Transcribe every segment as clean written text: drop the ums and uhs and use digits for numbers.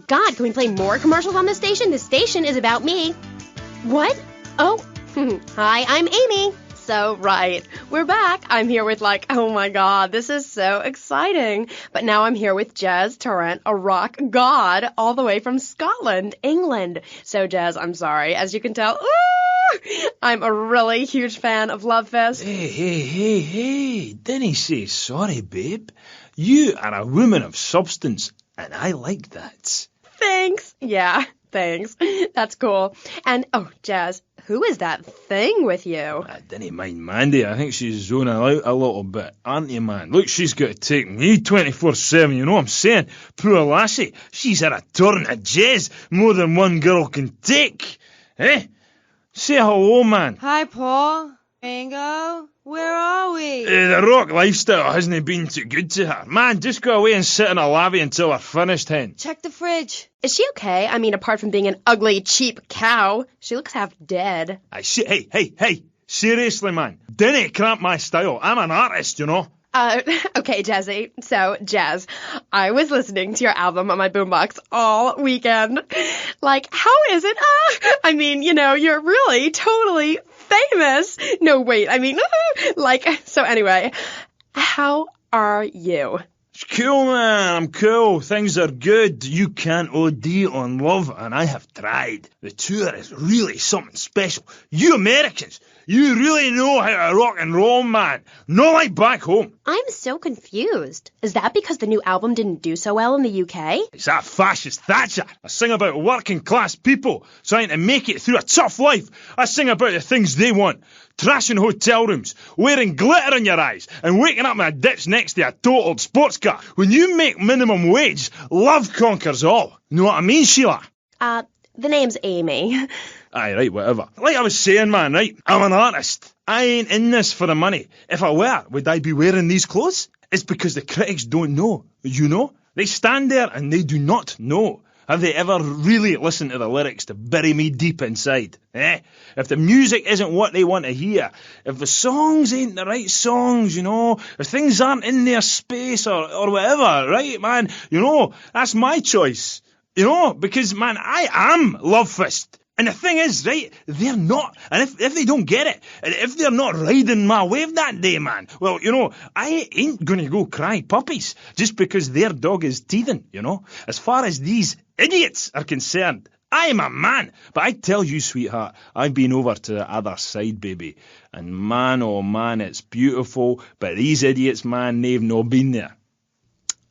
God, can we play more commercials on this station? This station is about me. What? Oh, hi, I'm Amy. So, right, we're back. I'm here with oh my God, this is so exciting. But now I'm here with Jezz, Torrent, a rock god, all the way from Scotland, England. So, Jezz, I'm sorry. As you can tell, I'm a really huge fan of Love Fest. Hey, didn't say sorry, babe. You are a woman of substance, and I like that. Thanks. Yeah, thanks. That's cool. And, Jezz, who is that thing with you? I didn't mind Mandy. I think she's zoning out a little bit, aren't you, man? Look, she's got to take me 24/7, you know what I'm saying? Poor lassie, she's had a torrent of Jezz more than one girl can take. Eh? Say hello, man. Hi, Paul. Ringo. Where are we? The rock lifestyle hasn't been too good to her. Man, just go away and sit in a lavvy until we're finished, hen. Check the fridge. Is she okay? I mean, apart from being an ugly, cheap cow, she looks half dead. Hey. Seriously, man. Dinna cramp my style. I'm an artist, you know. Okay, Jezzy. So, Jezz, I was listening to your album on my boombox all weekend. How is it? I mean, you're really totally famous. No, wait, I mean, so anyway, how are you? It's cool, man. I'm cool. Things are good. You can't OD on love, and I have tried. The tour is really something special. You Americans, you really know how to rock and roll, man. Not like back home. I'm so confused. Is that because the new album didn't do so well in the UK? It's that fascist Thatcher. I sing about working class people trying to make it through a tough life. I sing about the things they want. Trashing hotel rooms, wearing glitter in your eyes, and waking up in a ditch next to a totaled sports car. When you make minimum wage, love conquers all. Know what I mean, Sheila? The name's Amy. Aye, right, whatever. Like I was saying, man, right? I'm an artist. I ain't in this for the money. If I were, would I be wearing these clothes? It's because the critics don't know. You know? They stand there and they do not know. Have they ever really listened to the lyrics to bury me deep inside? If the music isn't what they want to hear, if the songs ain't the right songs, if things aren't in their space or whatever, right, man, that's my choice. Because, man, I am Love Fist. And the thing is, right, they're not. And if they don't get it, and if they're not riding my wave that day, man, well, I ain't going to go cry puppies just because their dog is teething, As far as these idiots are concerned, I'm a man. But I tell you, sweetheart, I've been over to the other side, baby. And man, oh man, it's beautiful. But these idiots, man, they've not been there.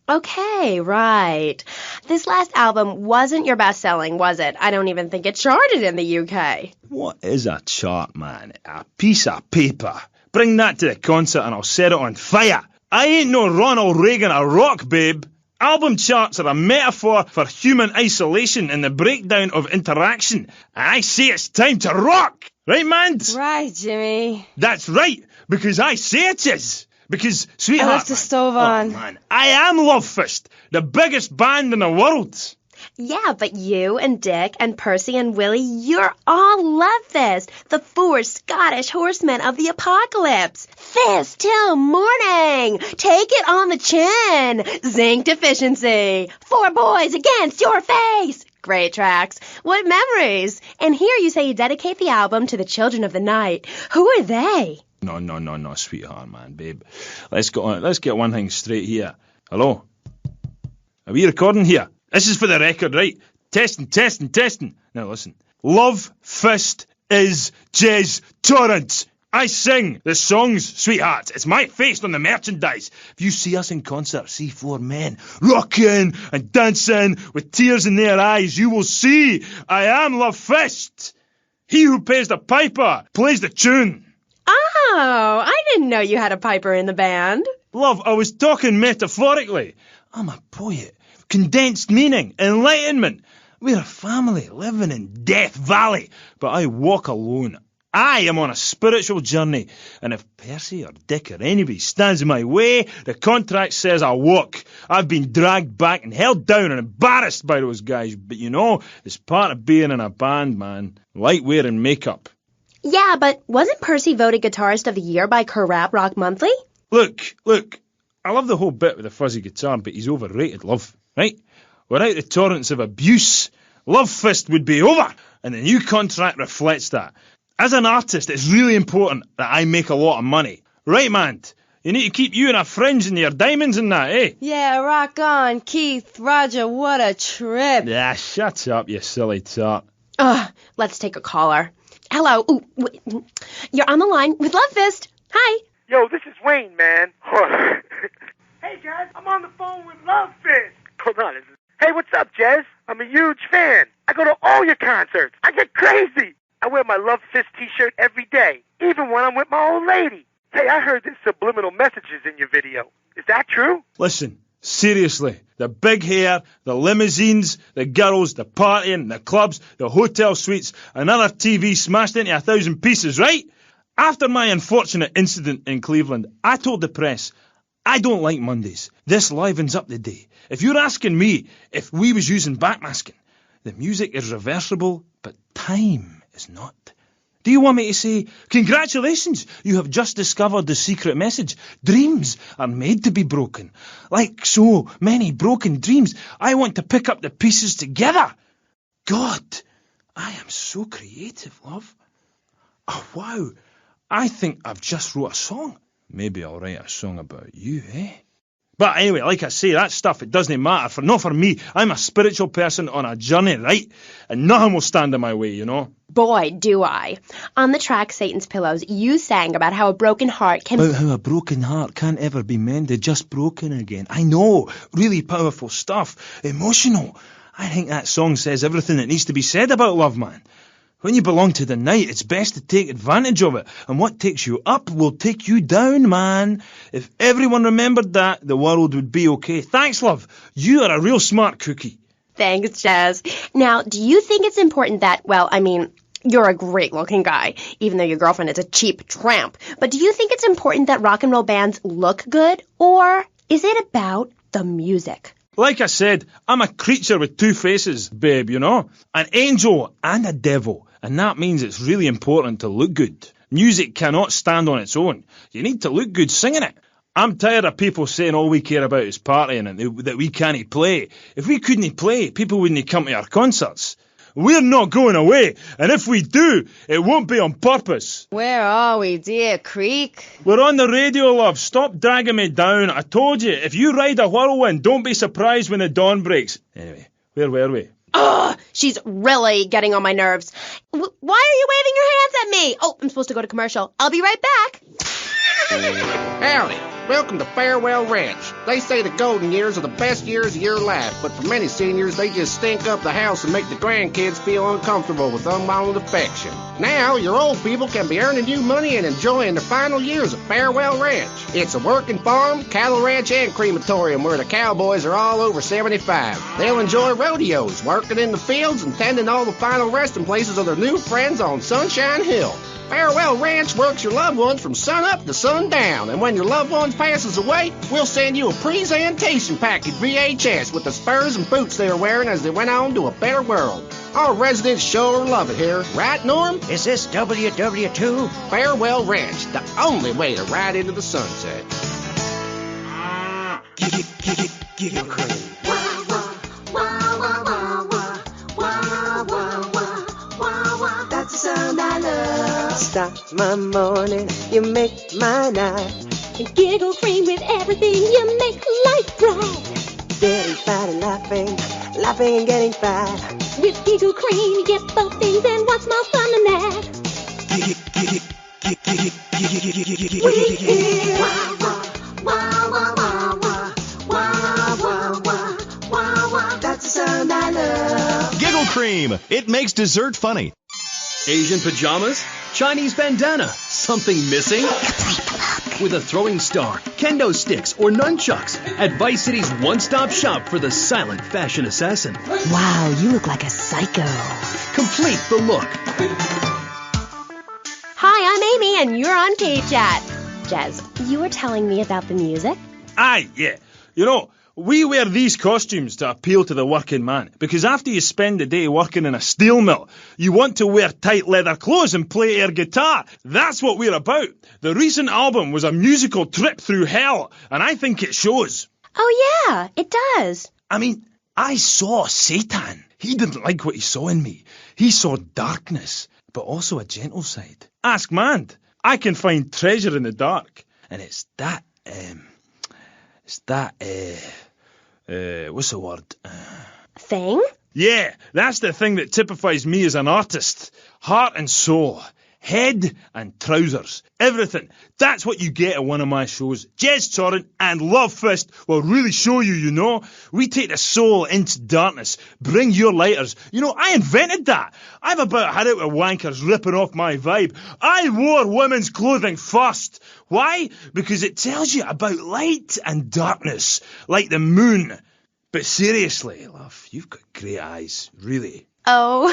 Okay, right. This last album wasn't your best-selling, was it? I don't even think it charted in the UK. What is a chart, man? A piece of paper. Bring that to the concert and I'll set it on fire. I ain't no Ronald Reagan of rock, babe. Album charts are a metaphor for human isolation and the breakdown of interaction. And I say it's time to rock. Right, man? Right, Jimmy. That's right, because I say it is. Because, sweetheart, I left the stove on. Man, I am Love Fist, the biggest band in the world. Yeah, but you and Dick and Percy and Willie, you're all Love Fist, the 4 Scottish horsemen of the apocalypse. Fist till morning. Take it on the chin. Zinc deficiency. 4 boys against your face. Great tracks. What memories. And here you say you dedicate the album to the children of the night. Who are they? No, sweetheart, man, babe. Let's get one thing straight here. Hello? Are we recording here? This is for the record, right? Testing. Now listen. Love Fist is Jezz Torrent. I sing the songs, sweetheart. It's my face on the merchandise. If you see us in concert, see 4 men rocking and dancing with tears in their eyes, you will see I am Love Fist. He who pays the piper plays the tune. Oh, I didn't know you had a piper in the band. Love, I was talking metaphorically. I'm a poet. Condensed meaning, enlightenment. We're a family living in Death Valley, but I walk alone. I am on a spiritual journey, and if Percy or Dick or anybody stands in my way, the contract says I walk. I've been dragged back and held down and embarrassed by those guys, but it's part of being in a band, man. Like wearing makeup. Yeah, but wasn't Percy voted Guitarist of the Year by Kerrap Rock Monthly? Look, I love the whole bit with the fuzzy guitar, but he's overrated, love, right? Without the torrents of abuse, Love Fist would be over, and the new contract reflects that. As an artist, it's really important that I make a lot of money. Right, man? You need to keep you and our friends and your diamonds and that, eh? Yeah, rock on, Keith, Roger, what a trip. Yeah, shut up, you silly tart. Let's take a caller. Hello. Ooh, you're on the line with Love Fist. Hi. Yo, this is Wayne, man. Hey, Jezz, I'm on the phone with Love Fist. Hold on. Hey, what's up, Jezz? I'm a huge fan. I go to all your concerts. I get crazy. I wear my Love Fist t-shirt every day, even when I'm with my old lady. Hey, I heard there's subliminal messages in your video. Is that true? Listen, seriously, the big hair, the limousines, the girls, the partying, the clubs, the hotel suites, another TV smashed into 1,000 pieces, right? After my unfortunate incident in Cleveland, I told the press, I don't like Mondays. This livens up the day. If you're asking me if we was using backmasking, the music is reversible, but time is not. Do you want me to say, congratulations, you have just discovered the secret message. Dreams are made to be broken. Like so many broken dreams, I want to pick up the pieces together. God, I am so creative, love. Oh, wow, I think I've just wrote a song. Maybe I'll write a song about you, eh? But anyway, like I say, that stuff, it doesn't matter. Not for me. I'm a spiritual person on a journey, right? And nothing will stand in my way, you know? Boy, do I. On the track Satan's Pillows, you sang about how a broken heart can... About how a broken heart can't ever be mended, just broken again. I know. Really powerful stuff. Emotional. I think that song says everything that needs to be said about love, man. When you belong to the night, it's best to take advantage of it. And what takes you up will take you down, man. If everyone remembered that, the world would be okay. Thanks, love. You are a real smart cookie. Thanks, Jezz. Now, do you think it's important that, you're a great-looking guy, even though your girlfriend is a cheap tramp. But do you think it's important that rock and roll bands look good? Or is it about the music? Like I said, I'm a creature with two faces, babe, you know? An angel and a devil. And that means it's really important to look good. Music cannot stand on its own. You need to look good singing it. I'm tired of people saying all we care about is partying and that we can't play. If we couldn't play, people wouldn't come to our concerts. We're not going away, and if we do, it won't be on purpose. Where are we, dear Creek? We're on the radio, love. Stop dragging me down. I told you, if you ride a whirlwind, don't be surprised when the dawn breaks. Anyway, where were we? Ugh, she's really getting on my nerves. Why are you waving your hands at me? Oh, I'm supposed to go to commercial. I'll be right back. Howdy. Welcome to Farewell Ranch. They say the golden years are the best years of your life, but for many seniors, they just stink up the house and make the grandkids feel uncomfortable with unwanted affection. Now, your old people can be earning you money and enjoying the final years of Farewell Ranch. It's a working farm, cattle ranch, and crematorium where the cowboys are all over 75. They'll enjoy rodeos, working in the fields, and tending all the final resting places of their new friends on Sunshine Hill. Farewell Ranch works your loved ones from sun up to sundown, and when your loved ones passes away, we'll send you a presentation package VHS with the spurs and boots they were wearing as they went on to a better world. Our residents sure love it here, right, Norm? Is this WW2? Farewell Ranch, the only way to ride into the sunset. Giggle Cream. That's the sound I love. Start my morning, you make my night. And Giggle Cream with everything, you make life bright. Getting fat and laughing and getting fat. With Giggle Cream, you get both things, and what's more fun than that? That's the sound I love. Giggle Cream. It makes dessert funny. Asian pajamas? Chinese bandana? Something missing? With a throwing star, kendo sticks, or nunchucks at Vice City's one-stop shop for the silent fashion assassin. Wow, you look like a psycho. Complete the look. Hi, I'm Amy, and you're on K-Chat. Jezz, you were telling me about the music? Aye, yeah. You know, we wear these costumes to appeal to the working man, because after you spend the day working in a steel mill, you want to wear tight leather clothes and play air guitar. That's what we're about. The recent album was a musical trip through hell, and I think it shows. Oh, yeah, it does. I mean, I saw Satan. He didn't like what he saw in me. He saw darkness, but also a gentle side. Ask Mand. I can find treasure in the dark. And it's that, what's the word? Thing? Yeah, that's the thing that typifies me as an artist. Heart and soul. Head and trousers. Everything. That's what you get at one of my shows. Jezz, Torrent and Love Fist will really show you, you know. We take the soul into darkness. Bring your lighters. You know, I invented that. I've about had it with wankers ripping off my vibe. I wore women's clothing first. Why? Because it tells you about light and darkness. Like the moon. But seriously, love, you've got great eyes. Really. Oh,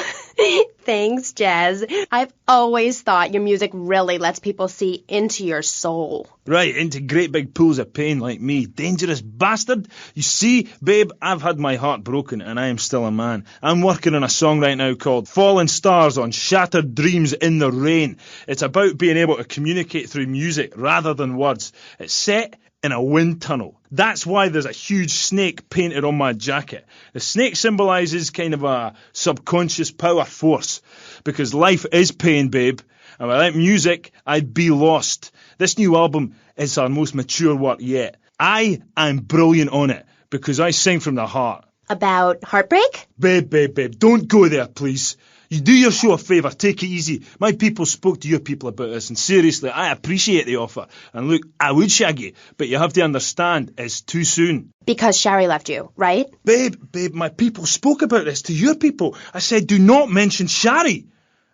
thanks, Jezz. I've always thought your music really lets people see into your soul. Right, into great big pools of pain like me. Dangerous bastard. You see, babe, I've had my heart broken and I am still a man. I'm working on a song right now called Fallen Stars on Shattered Dreams in the Rain. It's about being able to communicate through music rather than words. It's set in a wind tunnel. That's why there's a huge snake painted on my jacket. The snake symbolises kind of a subconscious power force. Because life is pain, babe. And without music, I'd be lost. This new album is our most mature work yet. I am brilliant on it because I sing from the heart. About heartbreak? Babe, don't go there, please. You do your show a favour, take it easy. My people spoke to your people about this, and seriously, I appreciate the offer. And look, I would shag you, but you have to understand, it's too soon. Because Shari left you, right? Babe, my people spoke about this to your people. I said, do not mention Shari.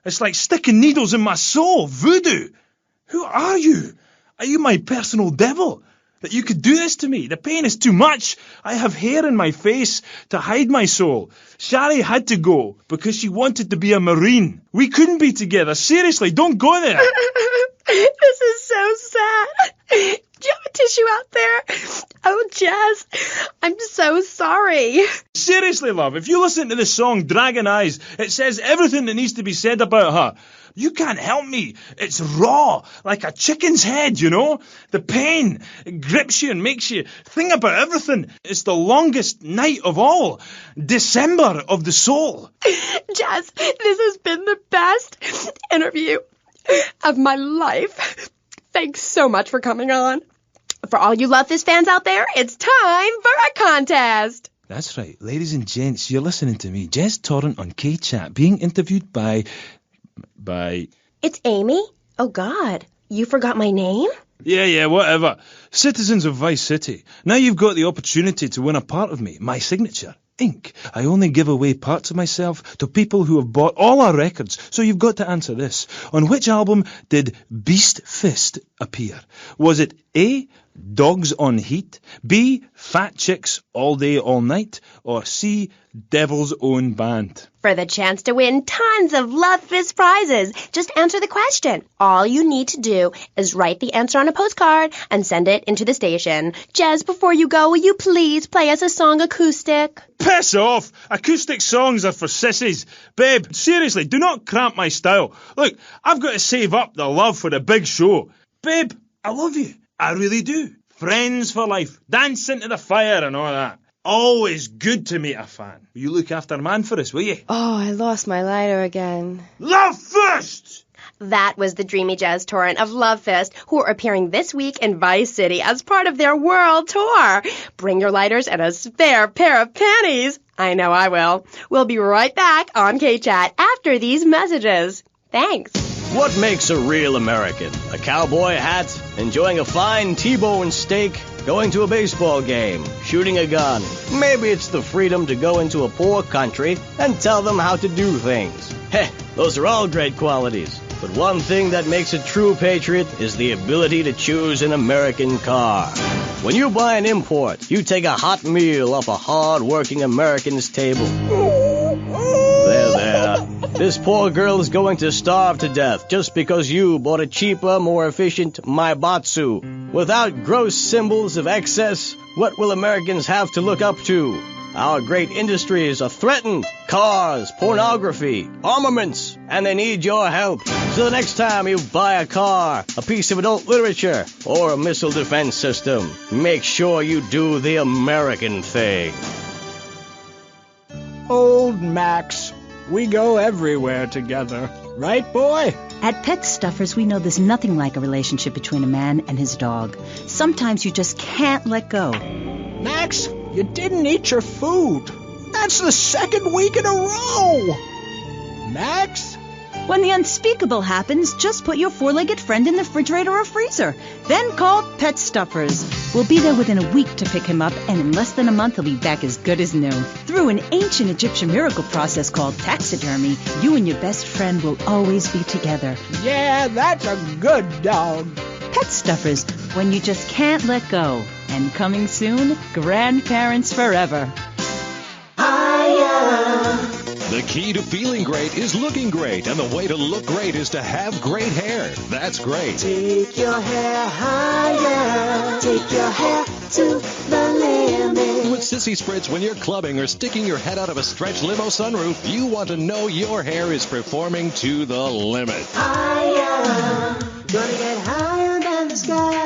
It's like sticking needles in my soul, voodoo. Who are you? Are you my personal devil? That you could do this to me? The pain is too much. I have hair in my face to hide my soul. Shari had to go because she wanted to be a Marine. We couldn't be together. Seriously, don't go there. This is so sad. Do you have a tissue out there? Oh, Jezz, I'm so sorry. Seriously, love, if you listen to the song Dragon Eyes, it says everything that needs to be said about her. You can't help me. It's raw, like a chicken's head, you know? The pain, it grips you and makes you think about everything. It's the longest night of all. December of the soul. Jezz, this has been the best interview of my life. Thanks so much for coming on. For all you Love Fist fans out there, it's time for a contest. That's right. Ladies and gents, you're listening to me, Jezz Torrent on K-Chat, being interviewed by... It's Amy? Oh, God. You forgot my name? Yeah, whatever. Citizens of Vice City. Now you've got the opportunity to win a part of me, my signature. Ink. I only give away parts of myself to people who have bought all our records, so you've got to answer this. On which album did Beast Fist appear? Was it A, Dogs on Heat, B, Fat Chicks All Day All Night, or C, Devil's Own Band? For the chance to win tons of Love Fist prizes, just answer the question. All you need to do is write the answer on a postcard and send it into the station. Jezz, before you go, will you please play us a song acoustic? Piss off! Acoustic songs are for sissies. Babe, seriously, do not cramp my style. Look, I've got to save up the love for the big show. Babe, I love you. I really do. Friends for life. Dance into the fire and all that. Always good to meet a fan. Will you look after man for us, will you? Oh, I lost my lighter again. Love first! That was the dreamy Jezz Torrent of Love Fist, who are appearing this week in Vice City as part of their world tour. Bring your lighters and a spare pair of panties. I know I will. We'll be right back on K-Chat after these messages. Thanks. What makes a real American? A cowboy hat, enjoying a fine T-bone steak, going to a baseball game, shooting a gun. Maybe it's the freedom to go into a poor country and tell them how to do things. Heh, those are all great qualities. But one thing that makes a true patriot is the ability to choose an American car. When you buy an import, you take a hot meal off a hard-working American's table. There. This poor girl is going to starve to death just because you bought a cheaper, more efficient Maibatsu. Without gross symbols of excess, what will Americans have to look up to? Our great industries are threatened. Cars, pornography, armaments, and they need your help. So the next time you buy a car, a piece of adult literature, or a missile defense system, make sure you do the American thing. Old Max. We go everywhere together. Right, boy? At Pet Stuffers, we know there's nothing like a relationship between a man and his dog. Sometimes you just can't let go. Max, you didn't eat your food. That's the 2nd week in a row. Max? When the unspeakable happens, just put your four-legged friend in the refrigerator or freezer. Then call Pet Stuffers. We'll be there within a week to pick him up, and in less than a month he'll be back as good as new. Through an ancient Egyptian miracle process called taxidermy, you and your best friend will always be together. Yeah, that's a good dog. Pet Stuffers, when you just can't let go. And coming soon, grandparents forever. The key to feeling great is looking great, and the way to look great is to have great hair. That's great. Take your hair higher. Take your hair to the limit. With Sissy Spritz, when you're clubbing or sticking your head out of a stretch limo sunroof, you want to know your hair is performing to the limit. Higher. Gonna get higher than the sky.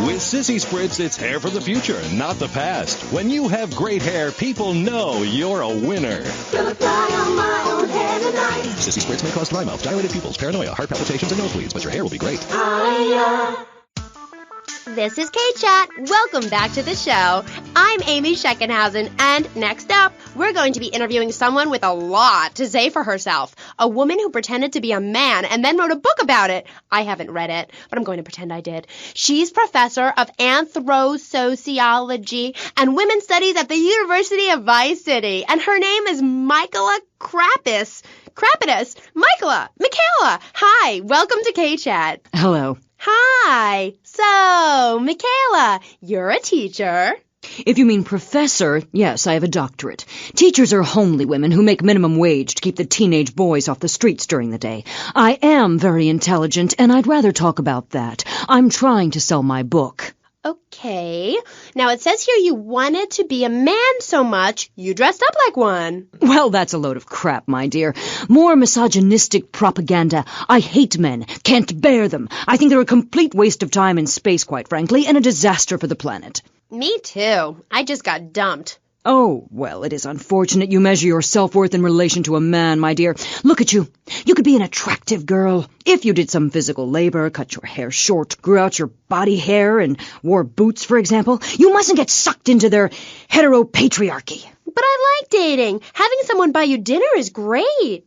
With Sissy Spritz, it's hair for the future, not the past. When you have great hair, people know you're a winner. Gonna fly on my own hair tonight. Sissy Spritz may cause dry mouth, dilated pupils, paranoia, heart palpitations, and nosebleeds, but your hair will be great. This is K-Chat. Welcome back to the show. I'm Amy Sheckenhausen, and next up, we're going to be interviewing someone with a lot to say for herself. A woman who pretended to be a man and then wrote a book about it. I haven't read it, but I'm going to pretend I did. She's professor of anthro-sociology and women's studies at the University of Vice City, and her name is Michaela Krapitis. Michaela! Hi, welcome to K-Chat. Hello. Hi. So, Michaela, you're a teacher. If you mean professor, yes, I have a doctorate. Teachers are homely women who make minimum wage to keep the teenage boys off the streets during the day. I am very intelligent, and I'd rather talk about that. I'm trying to sell my book. Okay. Now, it says here you wanted to be a man so much, you dressed up like one. Well, that's a load of crap, my dear. More misogynistic propaganda. I hate men. Can't bear them. I think they're a complete waste of time and space, quite frankly, and a disaster for the planet. Me too. I just got dumped. Oh, well, it is unfortunate you measure your self-worth in relation to a man, my dear. Look at you. You could be an attractive girl if you did some physical labor, cut your hair short, grew out your body hair, and wore boots, for example. You mustn't get sucked into their heteropatriarchy. But I like dating. Having someone buy you dinner is great.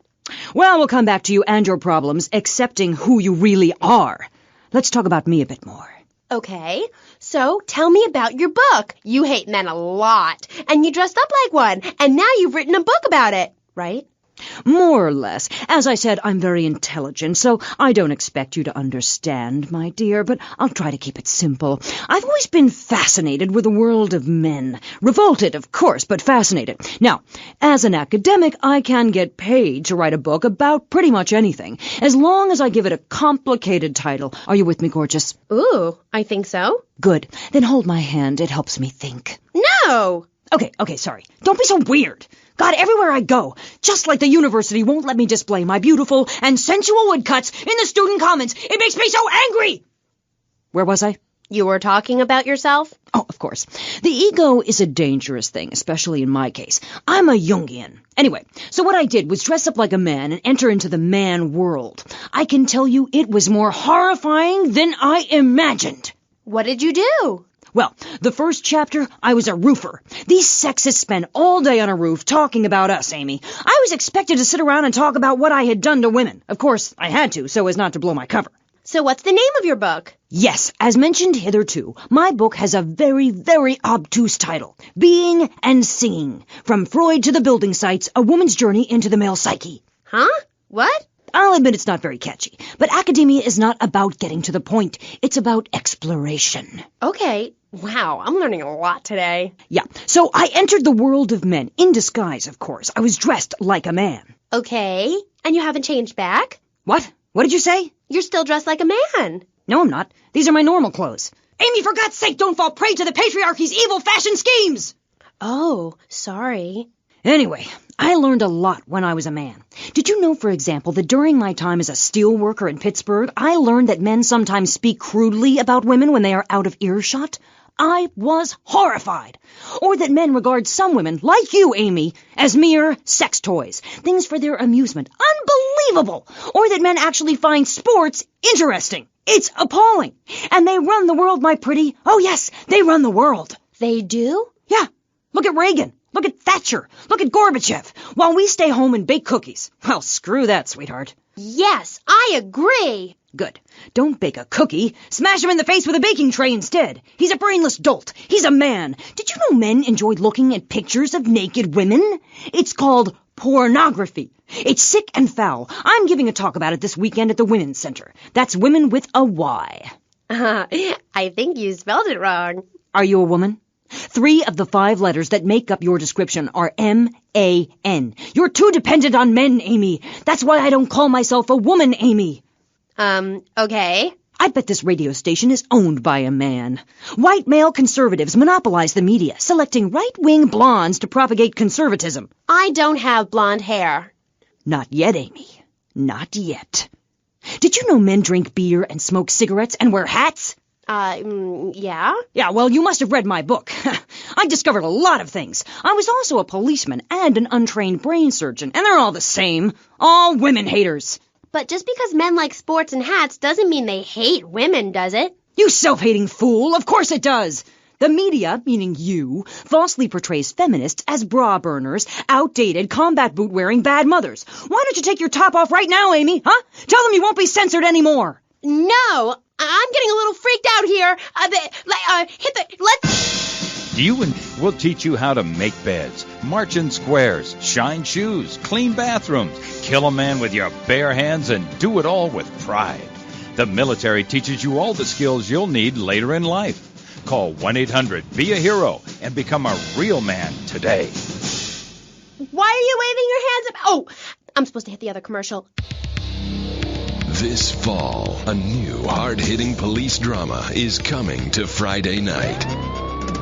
Well, we'll come back to you and your problems, accepting who you really are. Let's talk about me a bit more. Okay, so tell me about your book. You hate men a lot, and you dressed up like one, and now you've written a book about it, right? More or less. As I said, I'm very intelligent, so I don't expect you to understand, my dear, but I'll try to keep it simple. I've always been fascinated with the world of men. Revolted, of course, but fascinated. Now, as an academic, I can get paid to write a book about pretty much anything, as long as I give it a complicated title. Are you with me, gorgeous? Ooh, I think so. Good. Then hold my hand. It helps me think. No! Okay, sorry. Don't be so weird. God, everywhere I go, just like the university won't let me display my beautiful and sensual woodcuts in the student commons. It makes me so angry! Where was I? You were talking about yourself? Oh, of course. The ego is a dangerous thing, especially in my case. I'm a Jungian. Anyway, so what I did was dress up like a man and enter into the man world. I can tell you it was more horrifying than I imagined. What did you do? Well, the first chapter, I was a roofer. These sexists spend all day on a roof talking about us, Amy. I was expected to sit around and talk about what I had done to women. Of course, I had to, so as not to blow my cover. So what's the name of your book? Yes, as mentioned hitherto, my book has a very, very obtuse title. Being and Singing. From Freud to the building sites, a woman's journey into the male psyche. Huh? What? I'll admit it's not very catchy, but academia is not about getting to the point. It's about exploration. Okay. Wow, I'm learning a lot today. Yeah, so I entered the world of men, in disguise, of course. I was dressed like a man. Okay, and you haven't changed back? What? What did you say? You're still dressed like a man. No, I'm not. These are my normal clothes. Amy, for God's sake, don't fall prey to the patriarchy's evil fashion schemes! Oh, sorry. Anyway, I learned a lot when I was a man. Did you know, for example, that during my time as a steel worker in Pittsburgh, I learned that men sometimes speak crudely about women when they are out of earshot? I was horrified. Or that men regard some women, like you, Amy, as mere sex toys, things for their amusement. Unbelievable! Or that men actually find sports interesting. It's appalling. And they run the world, my pretty. Oh, yes, they run the world. They do? Yeah. Look at Reagan. Look at Thatcher. Look at Gorbachev. While we stay home and bake cookies. Well, screw that, sweetheart. Yes, I agree. Good. Don't bake a cookie. Smash him in the face with a baking tray instead. He's a brainless dolt. He's a man. Did you know men enjoy looking at pictures of naked women? It's called pornography. It's sick and foul. I'm giving a talk about it this weekend at the Women's Center. That's women with a Y. I think you spelled it wrong. Are you a woman? 3 of the 5 letters that make up your description are M-A-N. You're too dependent on men, Amy. That's why I don't call myself a woman, Amy. Okay. I bet this radio station is owned by a man. White male conservatives monopolize the media, selecting right-wing blondes to propagate conservatism. I don't have blonde hair. Not yet, Amy. Not yet. Did you know men drink beer and smoke cigarettes and wear hats? Yeah? Yeah, well, you must have read my book. I discovered a lot of things. I was also a policeman and an untrained brain surgeon, and they're all the same. All women haters. But just because men like sports and hats doesn't mean they hate women, does it? You self-hating fool! Of course it does! The media, meaning you, falsely portrays feminists as bra burners, outdated, combat boot-wearing bad mothers. Why don't you take your top off right now, Amy, huh? Tell them you won't be censored anymore. No! I'm getting a little freaked out here. We'll teach you how to make beds, march in squares, shine shoes, clean bathrooms, kill a man with your bare hands, and do it all with pride. The military teaches you all the skills you'll need later in life. Call 1-800-BE-A-HERO and become a real man today. Why are you waving your hands up? Oh, I'm supposed to hit the other commercial. This fall, a new hard-hitting police drama is coming to Friday night.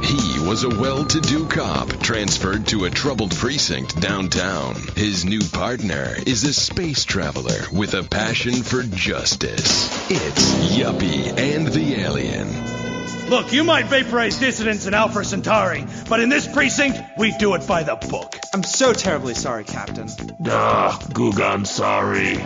He was a well-to-do cop transferred to a troubled precinct downtown. His new partner is a space traveler with a passion for justice. It's Yuppie and the Alien. Look, you might vaporize dissidents in Alpha Centauri, but in this precinct, we do it by the book. I'm so terribly sorry, Captain. Goog, I'm sorry.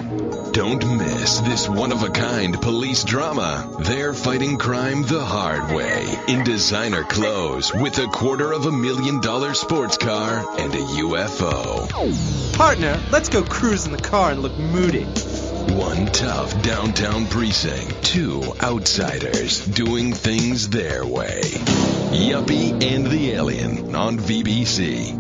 Don't miss this one-of-a-kind police drama. They're fighting crime the hard way in designer clothes with $250,000 sports car and a UFO. Partner, let's go cruise in the car and look moody. One tough downtown precinct, 2 outsiders doing things their way. Yuppie and the Alien on VBC.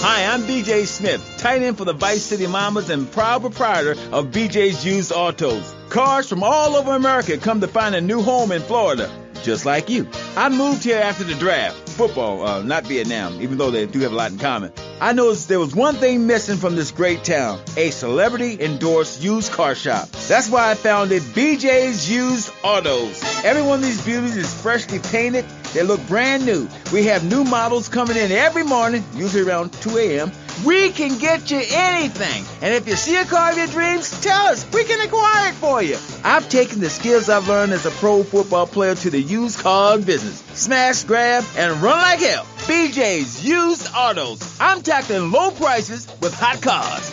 Hi, I'm BJ Smith, tight end for the Vice City Mamas and proud proprietor of BJ's Used Autos. Cars from all over America come to find a new home in Florida, just like you. I moved here after the draft. Football, not Vietnam, even though they do have a lot in common. I noticed there was one thing missing from this great town, a celebrity-endorsed used car shop. That's why I founded BJ's Used Autos. Every one of these beauties is freshly painted. They look brand new. We have new models coming in every morning, usually around 2 a.m. We can get you anything. And if you see a car of your dreams, tell us. We can acquire it for you. I've taken the skills I've learned as a pro football player to the used car business. Smash, grab, and run like hell. BJ's Used Autos. I'm tackling low prices with hot cars.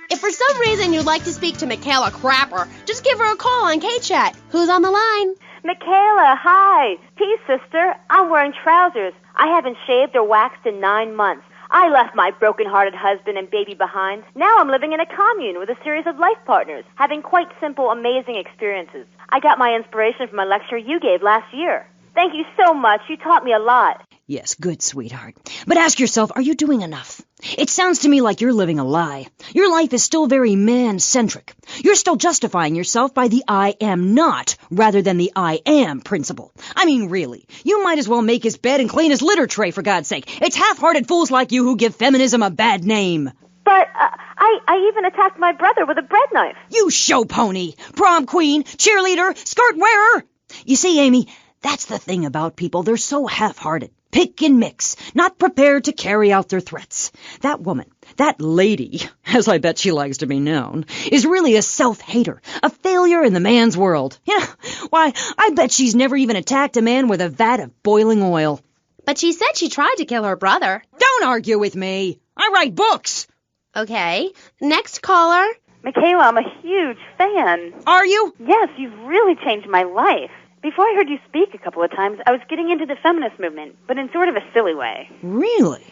If for some reason you'd like to speak to Michaela Crapper, just give her a call on K-Chat. Who's on the line? Michaela, hi. Peace, sister. I'm wearing trousers. I haven't shaved or waxed in 9 months. I left my broken-hearted husband and baby behind. Now I'm living in a commune with a series of life partners, having quite simple, amazing experiences. I got my inspiration from a lecture you gave last year. Thank you so much. You taught me a lot. Yes, good, sweetheart. But ask yourself, are you doing enough? It sounds to me like you're living a lie. Your life is still very man-centric. You're still justifying yourself by the I am not, rather than the I am principle. I mean, really, you might as well make his bed and clean his litter tray, for God's sake. It's half-hearted fools like you who give feminism a bad name. But I even attacked my brother with a bread knife. You show pony, prom queen, cheerleader, skirt wearer. You see, Amy, that's the thing about people. They're so half-hearted. Pick and mix, not prepared to carry out their threats. That woman, That lady, as I bet she likes to be known, is really a self-hater, a failure in the man's world. Yeah, why, I bet she's never even attacked a man with a vat of boiling oil. But she said she tried to kill her brother. Don't argue with me. I write books. Okay, next caller. Michaela, I'm a huge fan. Are you? Yes, you've really changed my life. Before I heard you speak a couple of times, I was getting into the feminist movement, but in sort of a silly way. Really?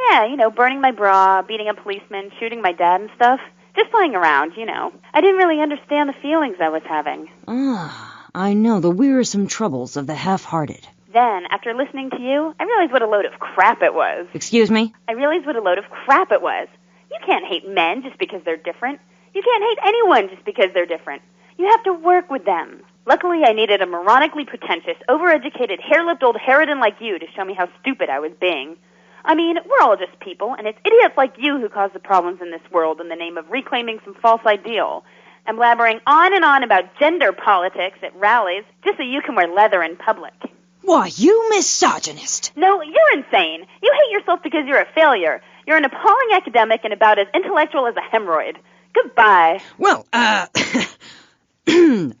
Yeah, burning my bra, beating a policeman, shooting my dad and stuff. Just playing around, I didn't really understand the feelings I was having. Ah, I know the wearisome troubles of the half-hearted. Then, after listening to you, I realized what a load of crap it was. Excuse me? I realized what a load of crap it was. You can't hate men just because they're different. You can't hate anyone just because they're different. You have to work with them. Luckily, I needed a moronically pretentious, overeducated, hair-lipped old harridan like you to show me how stupid I was being. I mean, we're all just people, and it's idiots like you who cause the problems in this world in the name of reclaiming some false ideal. And blabbering on and on about gender politics at rallies just so you can wear leather in public. Why, you misogynist. No, you're insane. You hate yourself because you're a failure. You're an appalling academic and about as intellectual as a hemorrhoid. Goodbye. Well, well, it's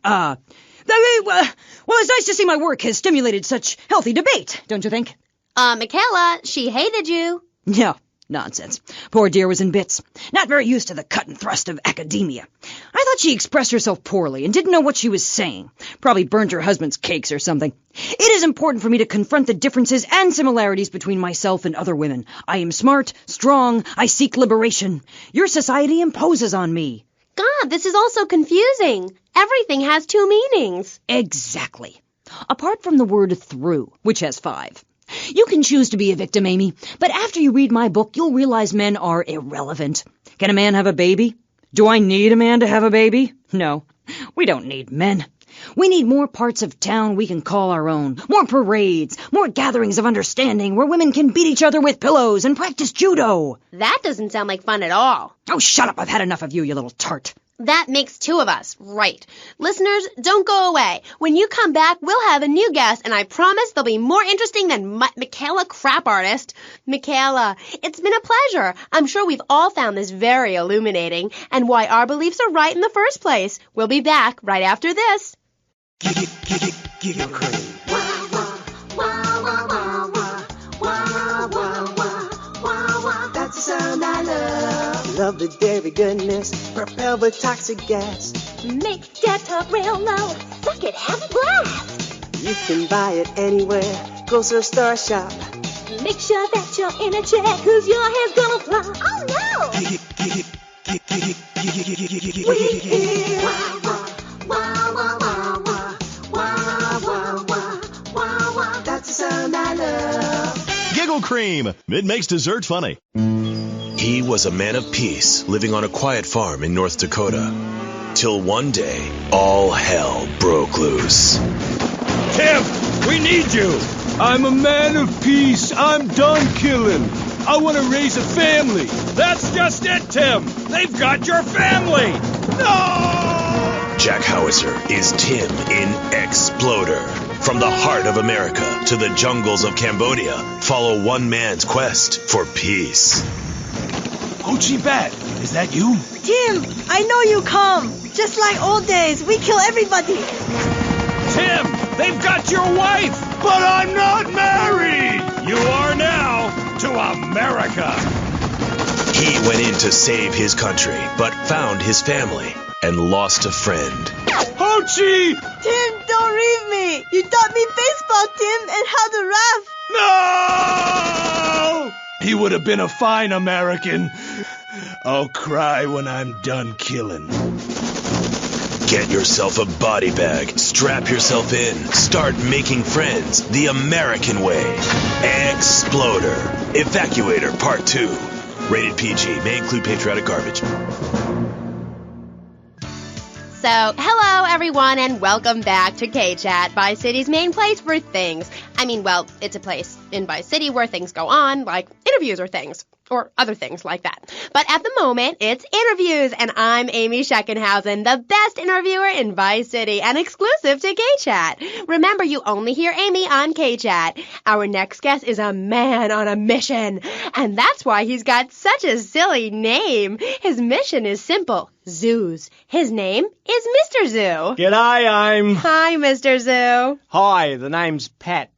nice to see my work has stimulated such healthy debate, don't you think? Michaela, she hated you. No, nonsense. Poor dear was in bits. Not very used to the cut and thrust of academia. I thought she expressed herself poorly and didn't know what she was saying. Probably burned her husband's cakes or something. It is important for me to confront the differences and similarities between myself and other women. I am smart, strong, I seek liberation. Your society imposes on me. God, this is all so confusing. Everything has two meanings. Exactly. Apart from the word through, which has 5. You can choose to be a victim, Amy, but after you read my book, you'll realize men are irrelevant. Can a man have a baby? Do I need a man to have a baby? No, we don't need men. We need more parts of town we can call our own, more parades, more gatherings of understanding where women can beat each other with pillows and practice judo. That doesn't sound like fun at all. Oh, shut up. I've had enough of you, you little tart. That makes 2 of us, right. Listeners, don't go away. When you come back, we'll have a new guest, and I promise they'll be more interesting than Michaela Crap Artist. Michaela, it's been a pleasure. I'm sure we've all found this very illuminating, and why our beliefs are right in the first place. We'll be back right after this. Giggle cream. That's the sound I love. Love the dairy goodness, propelled with toxic gas. Make that top real low. Suck it, have a blast. You can buy it anywhere. Go to a star shop. Make sure that you're in a chair, cause your hair's gonna fly. Oh no! We hear. That's the sound I love. Giggle Cream. It makes dessert funny. He was a man of peace, living on a quiet farm in North Dakota. Till one day, all hell broke loose. Tim, we need you. I'm a man of peace. I'm done killing. I want to raise a family. That's just it, Tim. They've got your family. No! Jack Howitzer is Tim in Exploder. From the heart of America to the jungles of Cambodia, follow one man's quest for peace. Ho-Chi Bat, is that you? Tim, I know you come. Just like old days, we kill everybody. Tim, they've got your wife. But I'm not married. You are now to America. He went in to save his country, but found his family and lost a friend. Ho-Chi! Tim, don't leave me. You taught me baseball, Tim, and how to rap. No! He would have been a fine American. I'll cry when I'm done killing. Get yourself a body bag, strap yourself in, start making friends the American way. Exploder. Evacuator Part 2. Rated PG. May include patriotic garbage. So, hello everyone and welcome back to K-Chat, Vice City's main place for things. I mean, well, it's a place in Vice City where things go on, like in interviews or things. Or other things like that. But at the moment, it's interviews, and I'm Amy Sheckenhausen, the best interviewer in Vice City and exclusive to K-Chat. Remember, you only hear Amy on K-Chat. Our next guest is a man on a mission, and that's why he's got such a silly name. His mission is simple. Zoos. His name is Mr. Zoo. G'day, Hi, Mr. Zoo. Hi, the name's Pat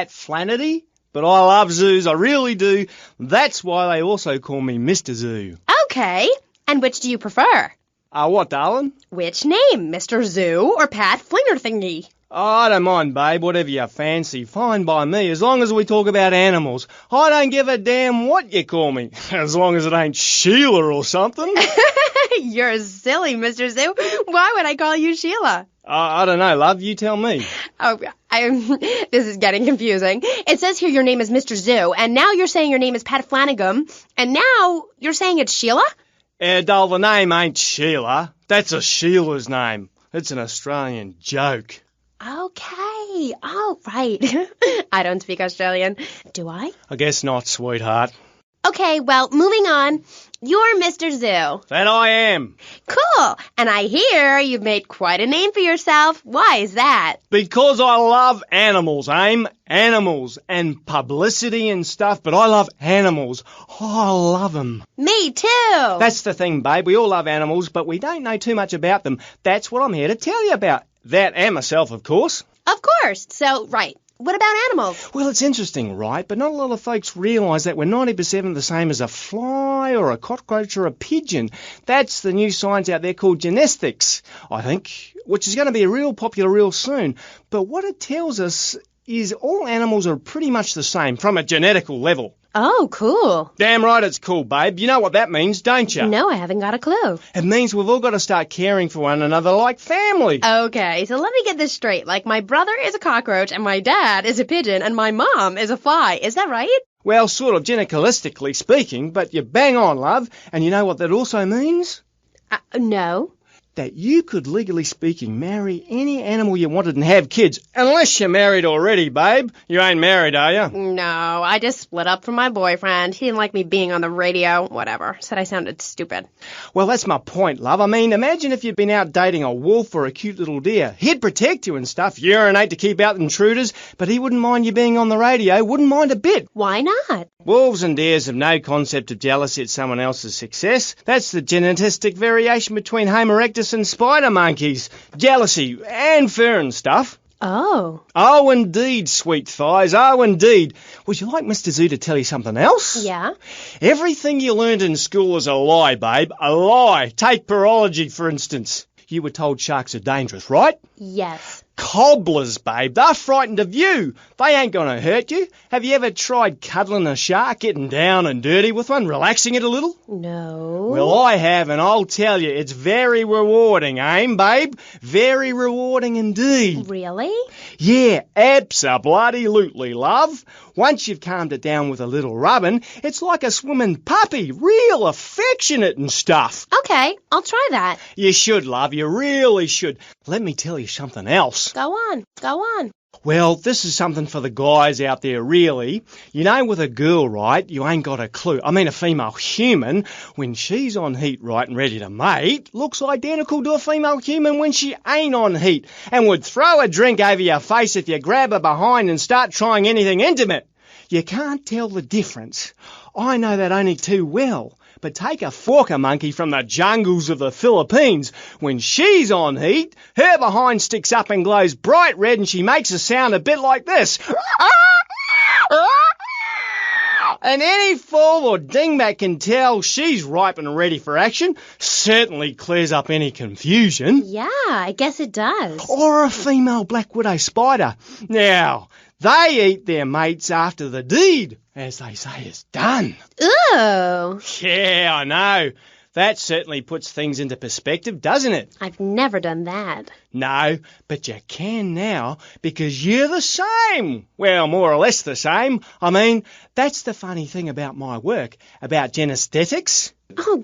Flannery. But I love zoos, I really do. That's why they also call me Mr. Zoo. Okay. And which do you prefer? What, darling? Which name, Mr. Zoo or Pat Flingerthingy? Oh, I don't mind, babe, whatever you fancy. Fine by me, as long as we talk about animals. I don't give a damn what you call me, as long as it ain't Sheila or something. You're silly, Mr. Zoo. Why would I call you Sheila? I don't know, love. You tell me. Oh, this is getting confusing. It says here your name is Mr. Zoo, and now you're saying your name is Pat Flanagan, and now you're saying it's Sheila? Doll, the name ain't Sheila. That's a Sheila's name. It's an Australian joke. Okay. Oh, right. I don't speak Australian. Do I? I guess not, sweetheart. Okay, well, moving on. You're Mr. Zoo. That I am. Cool. And I hear you've made quite a name for yourself. Why is that? Because I love animals, Aim. Animals and publicity and stuff, but I love animals. Oh, I love them. Me too. That's the thing, babe. We all love animals, but we don't know too much about them. That's what I'm here to tell you about. That and myself, of course. Of course. So, right. What about animals? Well, it's interesting, right? But not a lot of folks realise that we're 90% the same as a fly or a cockroach or a pigeon. That's the new science out there called genetics, I think, which is going to be real popular real soon. But what it tells us is all animals are pretty much the same from a genetical level. Oh, cool. Damn right it's cool, babe. You know what that means, don't you? No, I haven't got a clue. It means we've all got to start caring for one another like family. Okay, so let me get this straight. Like, my brother is a cockroach, and my dad is a pigeon, and my mom is a fly. Is that right? Well, sort of genetically speaking, but you're bang on, love. And you know what that also means? No. That you could, legally speaking, marry any animal you wanted and have kids. Unless you're married already, babe. You ain't married, are you? No, I just split up from my boyfriend. He didn't like me being on the radio. Whatever. Said I sounded stupid. Well, that's my point, love. I mean, imagine if you'd been out dating a wolf or a cute little deer. He'd protect you and stuff, urinate to keep out intruders, but he wouldn't mind you being on the radio. Wouldn't mind a bit. Why not? Wolves and deers have no concept of jealousy at someone else's success. That's the genetic variation between Homo erectus and spider monkeys. Jealousy and fur and stuff. Oh. Oh, indeed, sweet thighs. Oh, indeed. Would you like Mr. Zoo to tell you something else? Yeah. Everything you learned in school is a lie, babe. A lie. Take parology, for instance. You were told sharks are dangerous, right? Yes. Cobblers, babe. They're frightened of you. They ain't going to hurt you. Have you ever tried cuddling a shark, getting down and dirty with one, relaxing it a little? No. Well, I have, and I'll tell you, it's very rewarding, babe? Very rewarding indeed. Really? Yeah, abso-bloody-lutely, love. Once you've calmed it down with a little rubbing, it's like a swimming puppy, real affectionate and stuff. Okay, I'll try that. You should, love, you really should. Let me tell you something else. Go on. Well, this is something for the guys out there, really. You know, with a girl, right, you ain't got a clue. I mean, a female human, when she's on heat, right, and ready to mate, looks identical to a female human when she ain't on heat, and would throw a drink over your face if you grab her behind and start trying anything intimate. You can't tell the difference. I know that only too well. But take a forker monkey from the jungles of the Philippines. When she's on heat, her behind sticks up and glows bright red and she makes a sound a bit like this. And any fool or dingbat can tell she's ripe and ready for action. Certainly clears up any confusion. Yeah, I guess it does. Or a female black widow spider. Now, they eat their mates after the deed, as they say, is done. Ooh. Yeah, I know. That certainly puts things into perspective, doesn't it? I've never done that. No, but you can now, because you're the same. Well, more or less the same. I mean, that's the funny thing about my work, about genesthetics. Oh,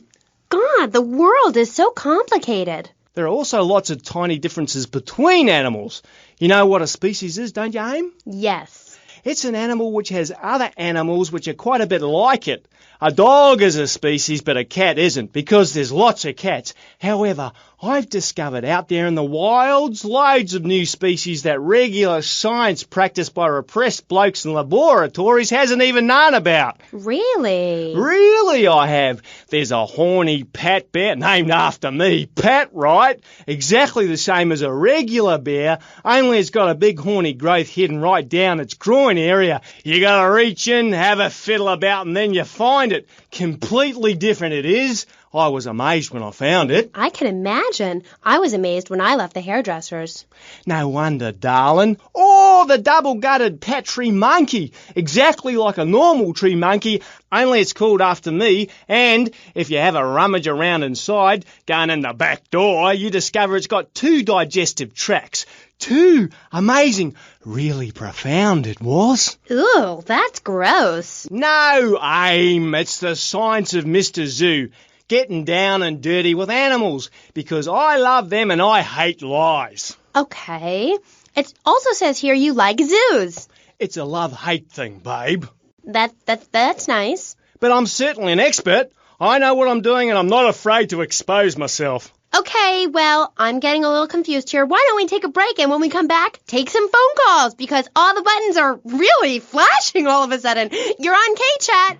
God, the world is so complicated. There are also lots of tiny differences between animals. You know what a species is, don't you, Aim? Yes. It's an animal which has other animals which are quite a bit like it. A dog is a species, but a cat isn't, because there's lots of cats. However, I've discovered out there in the wilds loads of new species that regular science practiced by repressed blokes in laboratories hasn't even known about. Really? Really, I have. There's a horny pat bear, named after me, Pat, right? Exactly the same as a regular bear, only it's got a big horny growth hidden right down its groin area. You gotta reach in, have a fiddle about, and then you find it. Completely different it is. I was amazed when I found it. I can imagine. I was amazed when I left the hairdresser's. No wonder, darling. Oh, the double-gutted pat tree monkey. Exactly like a normal tree monkey, only it's called after me. And if you have a rummage around inside, going in the back door, you discover it's got 2 digestive tracts. 2. Amazing. Really profound it was. Ooh, that's gross. No, Aim. It's the science of Mr. Zoo. Getting down and dirty with animals, because I love them and I hate lies. Okay. It also says here you like zoos. It's a love-hate thing, babe. That's nice. But I'm certainly an expert. I know what I'm doing and I'm not afraid to expose myself. Okay, well, I'm getting a little confused here. Why don't we take a break, and when we come back, take some phone calls, because all the buttons are really flashing all of a sudden. You're on K-Chat.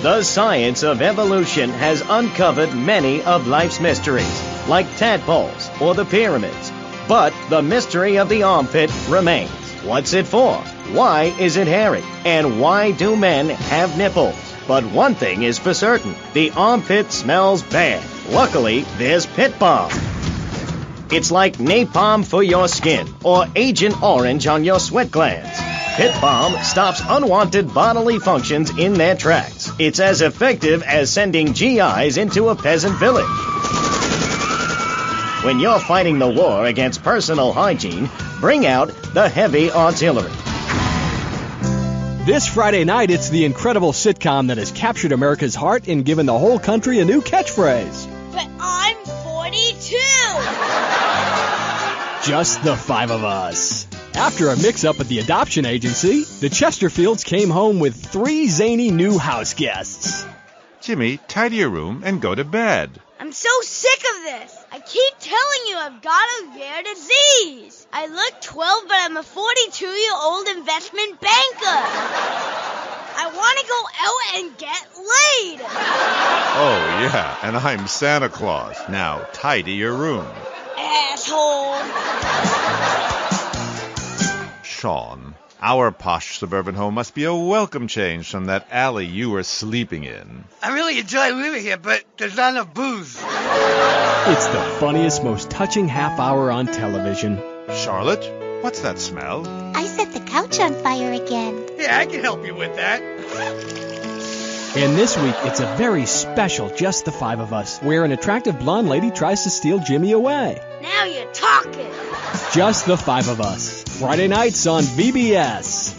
The science of evolution has uncovered many of life's mysteries, like tadpoles or the pyramids. But the mystery of the armpit remains. What's it for? Why is it hairy? And why do men have nipples? But one thing is for certain, the armpit smells bad. Luckily, there's Pit Balm. It's like napalm for your skin, or Agent Orange on your sweat glands. Pit Balm stops unwanted bodily functions in their tracks. It's as effective as sending GIs into a peasant village. When you're fighting the war against personal hygiene, bring out the heavy artillery. This Friday night, it's the incredible sitcom that has captured America's heart and given the whole country a new catchphrase. But I'm 42! Just the 5 of us. After a mix-up at the adoption agency, the Chesterfields came home with 3 zany new house guests. Jimmy, tidy your room and go to bed. I'm so sick of this. I keep telling you I've got a rare disease. I look 12, but I'm a 42-year-old investment banker. I want to go out and get laid. Oh, yeah, and I'm Santa Claus. Now, tidy your room. Asshole. Sean, our posh suburban home must be a welcome change from that alley you were sleeping in. I really enjoy living here, but there's not enough booze. It's the funniest, most touching half hour on television. Charlotte, what's that smell? I set the couch on fire again. Yeah, I can help you with that. And this week, it's a very special Just the 5 of Us, where an attractive blonde lady tries to steal Jimmy away. Now you're talking. Just the 5 of Us. Friday nights on VBS.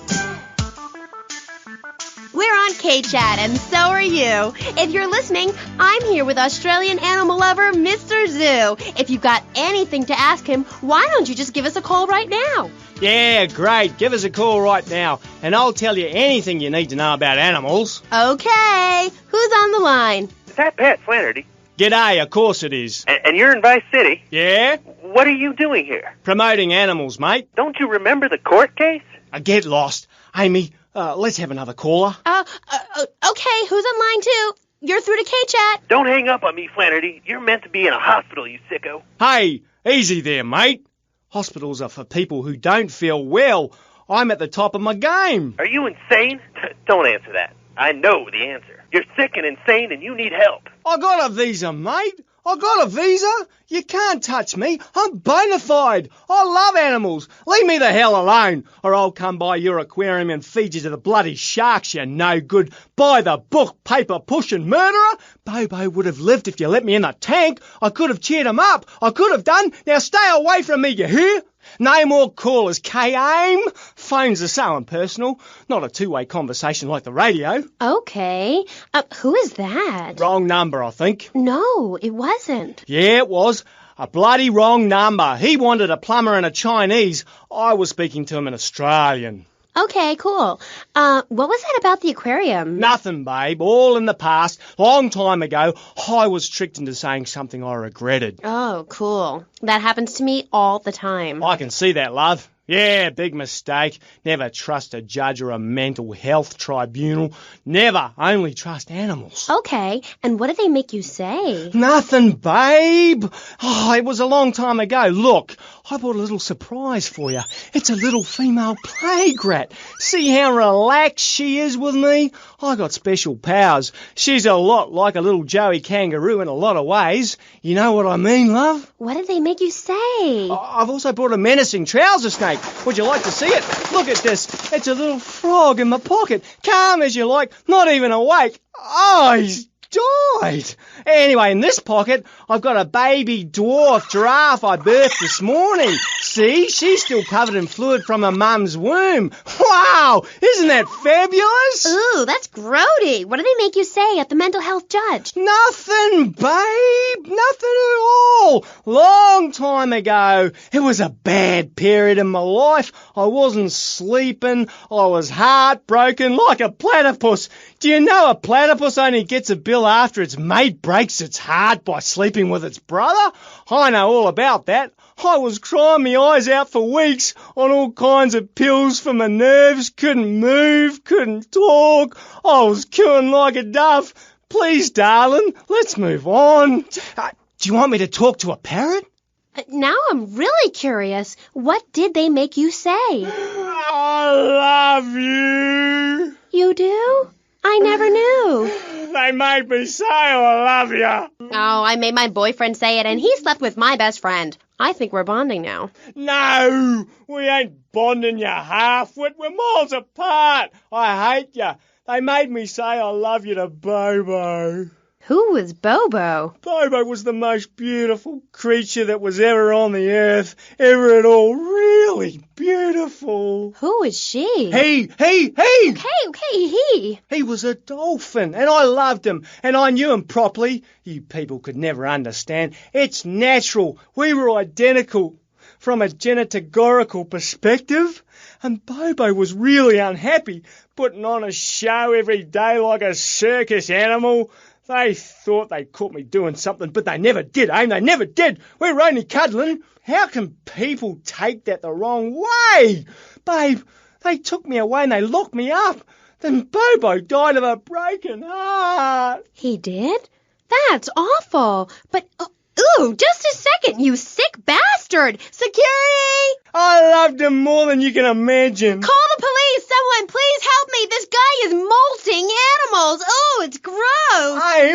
We're on K-Chat, and so are you. If you're listening, I'm here with Australian animal lover, Mr. Zoo. If you've got anything to ask him, why don't you just give us a call right now? Yeah, great. Give us a call right now, and I'll tell you anything you need to know about animals. Okay. Who's on the line? Is that Pat Flannery? G'day, of course it is. And you're in Vice City? Yeah? What are you doing here? Promoting animals, mate. Don't you remember the court case? I get lost. Amy, let's have another caller. Okay, who's on line 2? You're through to K-Chat. Don't hang up on me, Flannery. You're meant to be in a hospital, you sicko. Hey, easy there, mate. Hospitals are for people who don't feel well. I'm at the top of my game. Are you insane? Don't answer that. I know the answer. You're sick and insane and you need help. I got a visa, mate. I got a visa. You can't touch me. I'm bona fide. I love animals. Leave me the hell alone, or I'll come by your aquarium and feed you to the bloody sharks, you no good, by the book, paper pushing murderer. Bobo would have lived if you let me in the tank. I could have cheered him up. I could have done. Now stay away from me, you hear? No more callers, K-Aim. Phones are so impersonal. Not a two-way conversation like the radio. Okay. Who is that? Wrong number, I think. No, it wasn't. Yeah, it was. A bloody wrong number. He wanted a plumber and a Chinese. I was speaking to him in Australian. Okay, cool. What was that about the aquarium? Nothing, babe. All in the past. Long time ago, I was tricked into saying something I regretted. Oh, cool. That happens to me all the time. I can see that, love. Yeah, big mistake. Never trust a judge or a mental health tribunal. Never. Only trust animals. Okay, and what did they make you say? Nothing, babe. Oh, it was a long time ago. Look, I brought a little surprise for you. It's a little female plague rat. See how relaxed she is with me? I got special powers. She's a lot like a little Joey kangaroo in a lot of ways. You know what I mean, love? What did they make you say? I've also brought a menacing trouser snake. Would you like to see it? Look at this. It's a little frog in my pocket. Calm as you like, not even awake. Oh, he's died. Anyway, in this pocket, I've got a baby dwarf giraffe I birthed this morning. See, she's still covered in fluid from her mum's womb. Wow, isn't that fabulous? Ooh, that's grody. What did they make you say at the mental health judge? Nothing, babe. Nothing at all. Long time ago. It was a bad period in my life. I wasn't sleeping. I was heartbroken like a platypus. Do you know a platypus only gets a bill after its mate breaks its heart by sleeping with its brother? I know all about that. I was crying my eyes out for weeks on all kinds of pills for my nerves, couldn't move, couldn't talk. I was cooing like a dove. Please, darling, let's move on. Do you want me to talk to a parrot? Now I'm really curious. What did they make you say? I love you. You do? I never knew. They made me say I love you. Oh, I made my boyfriend say it, and he slept with my best friend. I think we're bonding now. No, we ain't bonding, you half-wit. We're miles apart. I hate you. They made me say I love you to Bobo. Who was Bobo? Bobo was the most beautiful creature that was ever on the earth, ever at all. Really beautiful. Who was she? He. Okay, he. He was a dolphin, and I loved him, and I knew him properly. You people could never understand. It's natural. We were identical from a genetagorical perspective. And Bobo was really unhappy, putting on a show every day like a circus animal. They thought they caught me doing something, but they never did, eh? They never did. We were only cuddling. How can people take that the wrong way? Babe, they took me away and they locked me up. Then Bobo died of a broken heart. He did? That's awful. But, ooh, just a second, you sick bastard. Security! I loved him more than you can imagine. Call the police! Someone, please help me! This guy is molting animals! Oh, it's gross! I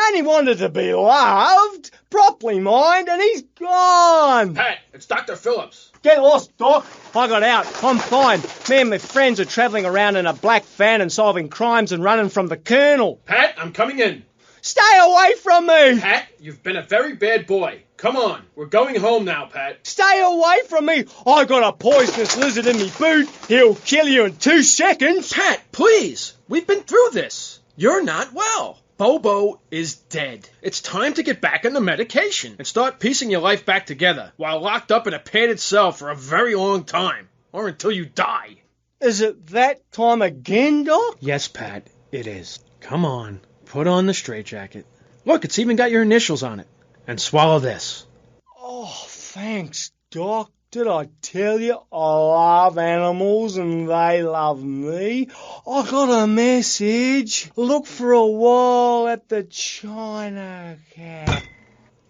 only wanted to be loved, properly, mind, and he's gone. Pat, it's Dr. Phillips. Get lost, Doc. I got out. I'm fine. Me and my friends are travelling around in a black van and solving crimes and running from the Colonel. Pat, I'm coming in. Stay away from me! Pat, you've been a very bad boy. Come on, we're going home now, Pat. Stay away from me! I got a poisonous lizard in me boot. He'll kill you in 2 seconds. Pat, please. We've been through this. You're not well. Bobo is dead. It's time to get back on the medication and start piecing your life back together while locked up in a padded cell for a very long time. Or until you die. Is it that time again, Doc? Yes, Pat, it is. Come on. Put on the straitjacket. Look, it's even got your initials on it. And swallow this. Oh, thanks, Doc. Did I tell you I love animals and they love me? I got a message. Look for a while at the China Cat.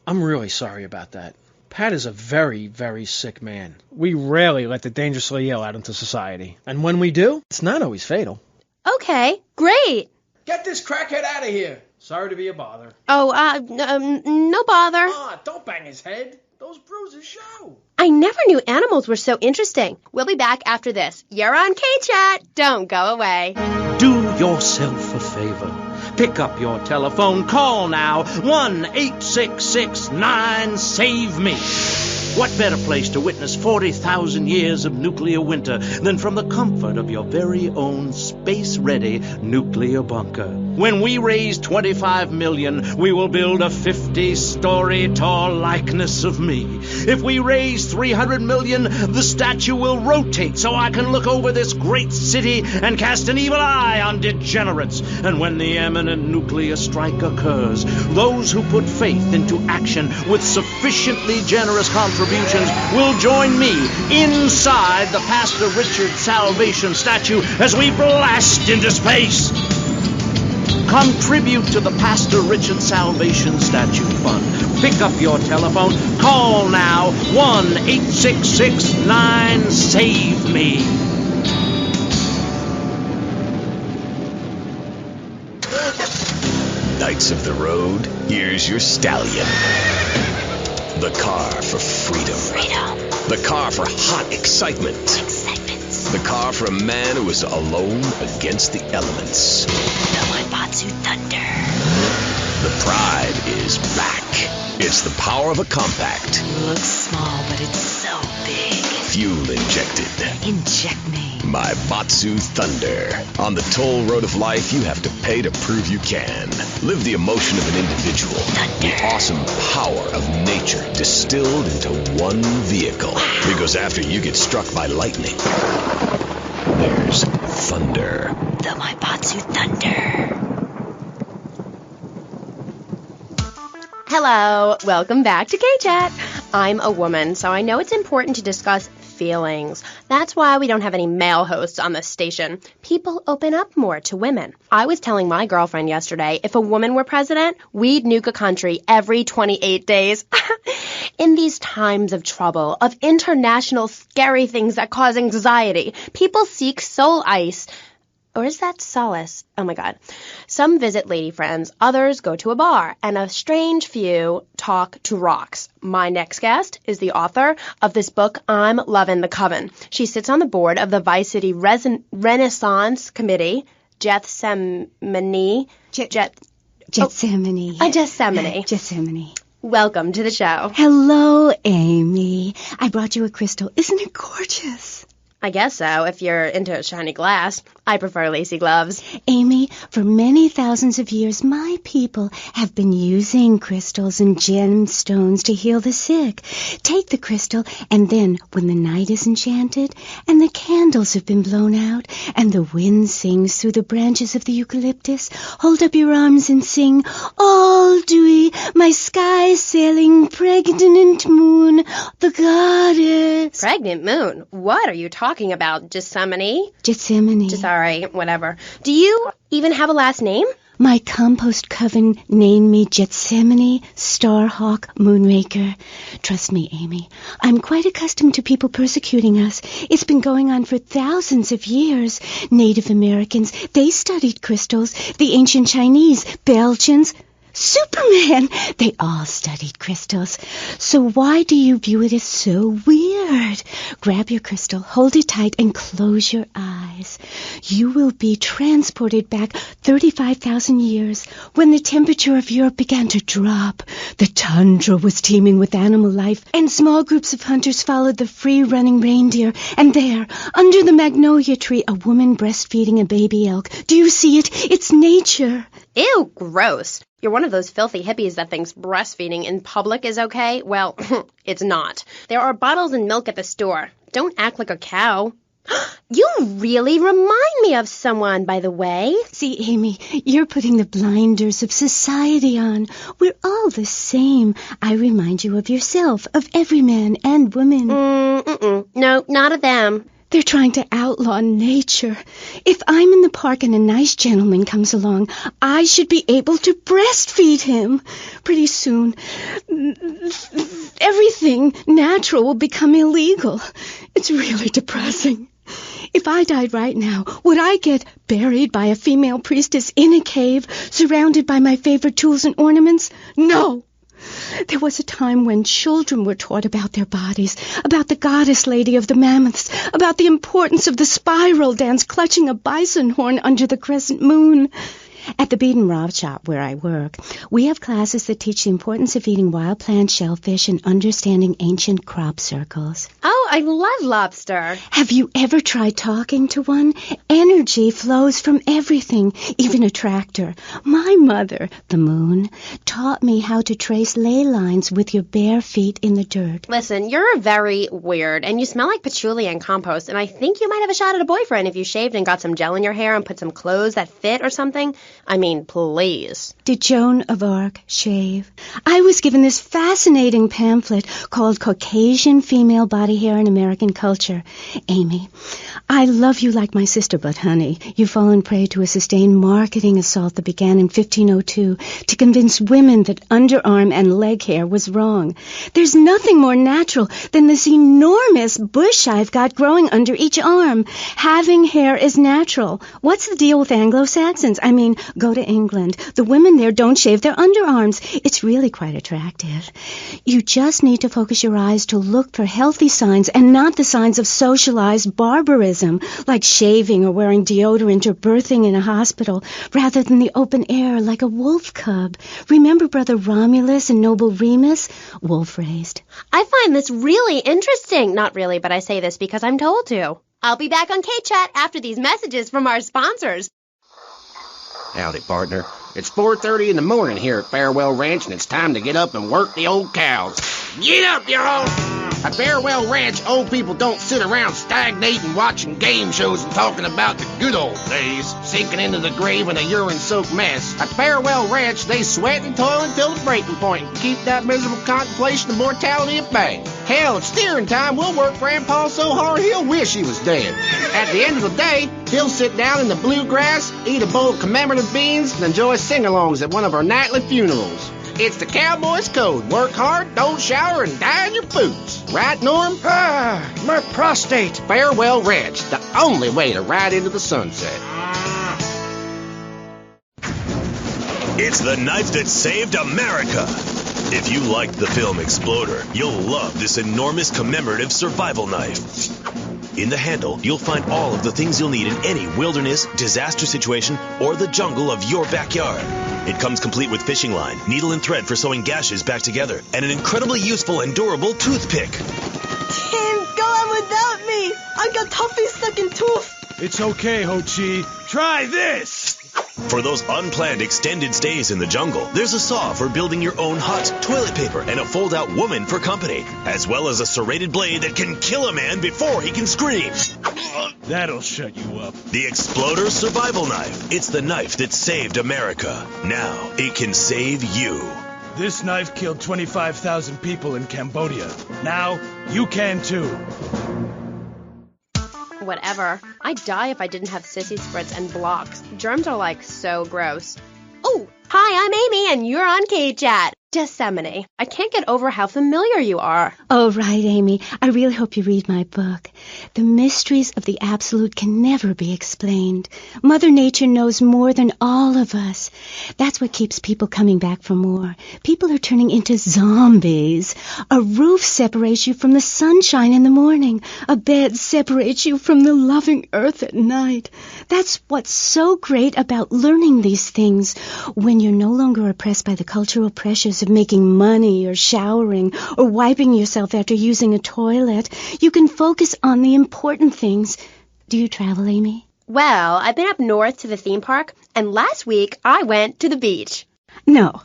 I'm really sorry about that. Pat is a very, very sick man. We rarely let the dangerously ill out into society. And when we do, it's not always fatal. Okay, great. Get this crackhead out of here. Sorry to be a bother. Oh, no bother. Don't bang his head. Those bruises show. I never knew animals were so interesting. We'll be back after this. You're on K-Chat. Don't go away. Do yourself a favor. Pick up your telephone. Call now. 1-866-9-SAVE-ME. What better place to witness 40,000 years of nuclear winter than from the comfort of your very own space-ready nuclear bunker? When we raise 25 million, we will build a 50-story tall likeness of me. If we raise 300 million, the statue will rotate so I can look over this great city and cast an evil eye on degenerates. And when the imminent nuclear strike occurs, those who put faith into action with sufficiently generous contributions will join me inside the Pastor Richard Salvation statue as we blast into space. Contribute to the Pastor Richard Salvation Statue Fund. Pick up your telephone. Call now. 1-866-9-SAVE-ME. Knights of the road, here's your stallion. The car for freedom. The car for hot excitement. The car for a man who is alone against the elements. The Waibatsu Thunder. The pride is back. It's the power of a compact. Looks small, but it's so big. Fuel injected. Inject me. My Batsu Thunder. On the toll road of life, you have to pay to prove you can. Live the emotion of an individual. Thunder. The awesome power of nature distilled into one vehicle. Wow. Because after you get struck by lightning, there's thunder. The Waibatsu Thunder. Hello, welcome back to K-Chat. I'm a woman, so I know it's important to discuss feelings. That's why we don't have any male hosts on this station. People open up more to women. I was telling my girlfriend yesterday, if a woman were president, we'd nuke a country every 28 days. In these times of trouble, of international scary things that cause anxiety, people seek soul ice. Or is that solace? Oh my God. Some visit lady friends, others go to a bar, and a strange few talk to rocks. My next guest is the author of this book, I'm Lovin' the Coven. She sits on the board of the Vice City Renaissance Committee, Getsemane. Getsemane. Getsemane. Welcome to the show. Hello, Amy. I brought you a crystal. Isn't it gorgeous? I guess so, if you're into shiny glass. I prefer lacy gloves. Amy, for many thousands of years, my people have been using crystals and gemstones to heal the sick. Take the crystal, and then, when the night is enchanted, and the candles have been blown out, and the wind sings through the branches of the eucalyptus, hold up your arms and sing, all dewy, my sky-sailing pregnant moon, the goddess. Pregnant moon? What are you talking about? Getsemane? Sorry, whatever. Do you even have a last name? My compost coven named me Getsemane Starhawk Moonraker. Trust me, Amy, I'm quite accustomed to people persecuting us. It's been going on for thousands of years. Native Americans, they studied crystals. The ancient Chinese, Belgians, Superman, they all studied crystals. So why do you view it as so weird? Grab your crystal, hold it tight, and close your eyes. You will be transported back 35,000 years when the temperature of Europe began to drop. The tundra was teeming with animal life, and small groups of hunters followed the free-running reindeer. And there, under the magnolia tree, a woman breastfeeding a baby elk. Do you see it? It's nature. Ew, gross. You're one of those filthy hippies that thinks breastfeeding in public is okay? Well, it's not. There are bottles and milk at the store. Don't act like a cow. You really remind me of someone, by the way. See, Amy, you're putting the blinders of society on. We're all the same. I remind you of yourself, of every man and woman. No, not of them. They're trying to outlaw nature. If I'm in the park and a nice gentleman comes along, I should be able to breastfeed him. Pretty soon, everything natural will become illegal. It's really depressing. If I died right now, would I get buried by a female priestess in a cave, surrounded by my favorite tools and ornaments? No. There was a time when children were taught about their bodies, about the goddess lady of the mammoths, about the importance of the spiral dance clutching a bison horn under the crescent moon. At the Bead and Rob shop where I work, we have classes that teach the importance of eating wild plant shellfish and understanding ancient crop circles. Oh, I love lobster. Have you ever tried talking to one? Energy flows from everything, even a tractor. My mother, the moon, taught me how to trace ley lines with your bare feet in the dirt. Listen, you're very weird, and you smell like patchouli and compost, and I think you might have a shot at a boyfriend if you shaved and got some gel in your hair and put some clothes that fit or something. I mean, please. Did Joan of Arc shave? I was given this fascinating pamphlet called Caucasian Female Body Hair in American Culture. Amy, I love you like my sister, but honey, you've fallen prey to a sustained marketing assault that began in 1502 to convince women that underarm and leg hair was wrong. There's nothing more natural than this enormous bush I've got growing under each arm. Having hair is natural. What's the deal with Anglo-Saxons? I mean, go to England. The women there don't shave their underarms. It's really quite attractive. You just need to focus your eyes to look for healthy signs and not the signs of socialized barbarism, like shaving or wearing deodorant or birthing in a hospital, rather than the open air like a wolf cub. Remember Brother Romulus and Noble Remus? Wolf-raised. I find this really interesting. Not really, but I say this because I'm told to. I'll be back on K-Chat after these messages from our sponsors. Howdy, partner. It's 4:30 in the morning here at Farewell Ranch, and it's time to get up and work the old cows. Get up, y'all! At Farewell Ranch, old people don't sit around stagnating, watching game shows and talking about the good old days, sinking into the grave in a urine-soaked mess. At Farewell Ranch, they sweat and toil until the breaking point and keep that miserable contemplation of mortality at bay. Hell, at steering time, we'll work Grandpa so hard he'll wish he was dead. At the end of the day, he'll sit down in the bluegrass, eat a bowl of commemorative beans, and enjoy sing-alongs at one of our nightly funerals. It's the cowboy's code. Work hard, don't shower, and die in your boots. Right, Norm? My prostate. Farewell Ranch, the only way to ride into the sunset. It's the knife that saved America. If you liked the film Exploder, you'll love this enormous commemorative survival knife. In the handle, you'll find all of the things you'll need in any wilderness, disaster situation, or the jungle of your backyard. It comes complete with fishing line, needle and thread for sewing gashes back together, and an incredibly useful and durable toothpick. Can't go on without me. I got toffee stuck in tooth. It's okay, Ho-Chi. Try this! For those unplanned extended stays in the jungle, there's a saw for building your own hut, toilet paper, and a fold-out woman for company, as well as a serrated blade that can kill a man before he can scream. That'll shut you up. The Exploder Survival Knife. It's the knife that saved America. Now, it can save you. This knife killed 25,000 people in Cambodia. Now, you can too. Whatever. I'd die if I didn't have sissy spritz and blocks. Germs are like so gross. Oh, hi, I'm Amy, and you're on K-Chat. Getsemane. I can't get over how familiar you are. Oh, right, Amy. I really hope you read my book. The mysteries of the absolute can never be explained. Mother Nature knows more than all of us. That's what keeps people coming back for more. People are turning into zombies. A roof separates you from the sunshine in the morning. A bed separates you from the loving earth at night. That's what's so great about learning these things. When you're no longer oppressed by the cultural pressures of making money or showering or wiping yourself after using a toilet, you can focus on the important things. Do you travel, Amy? Well, I've been up north to the theme park, and last week I went to the beach. No,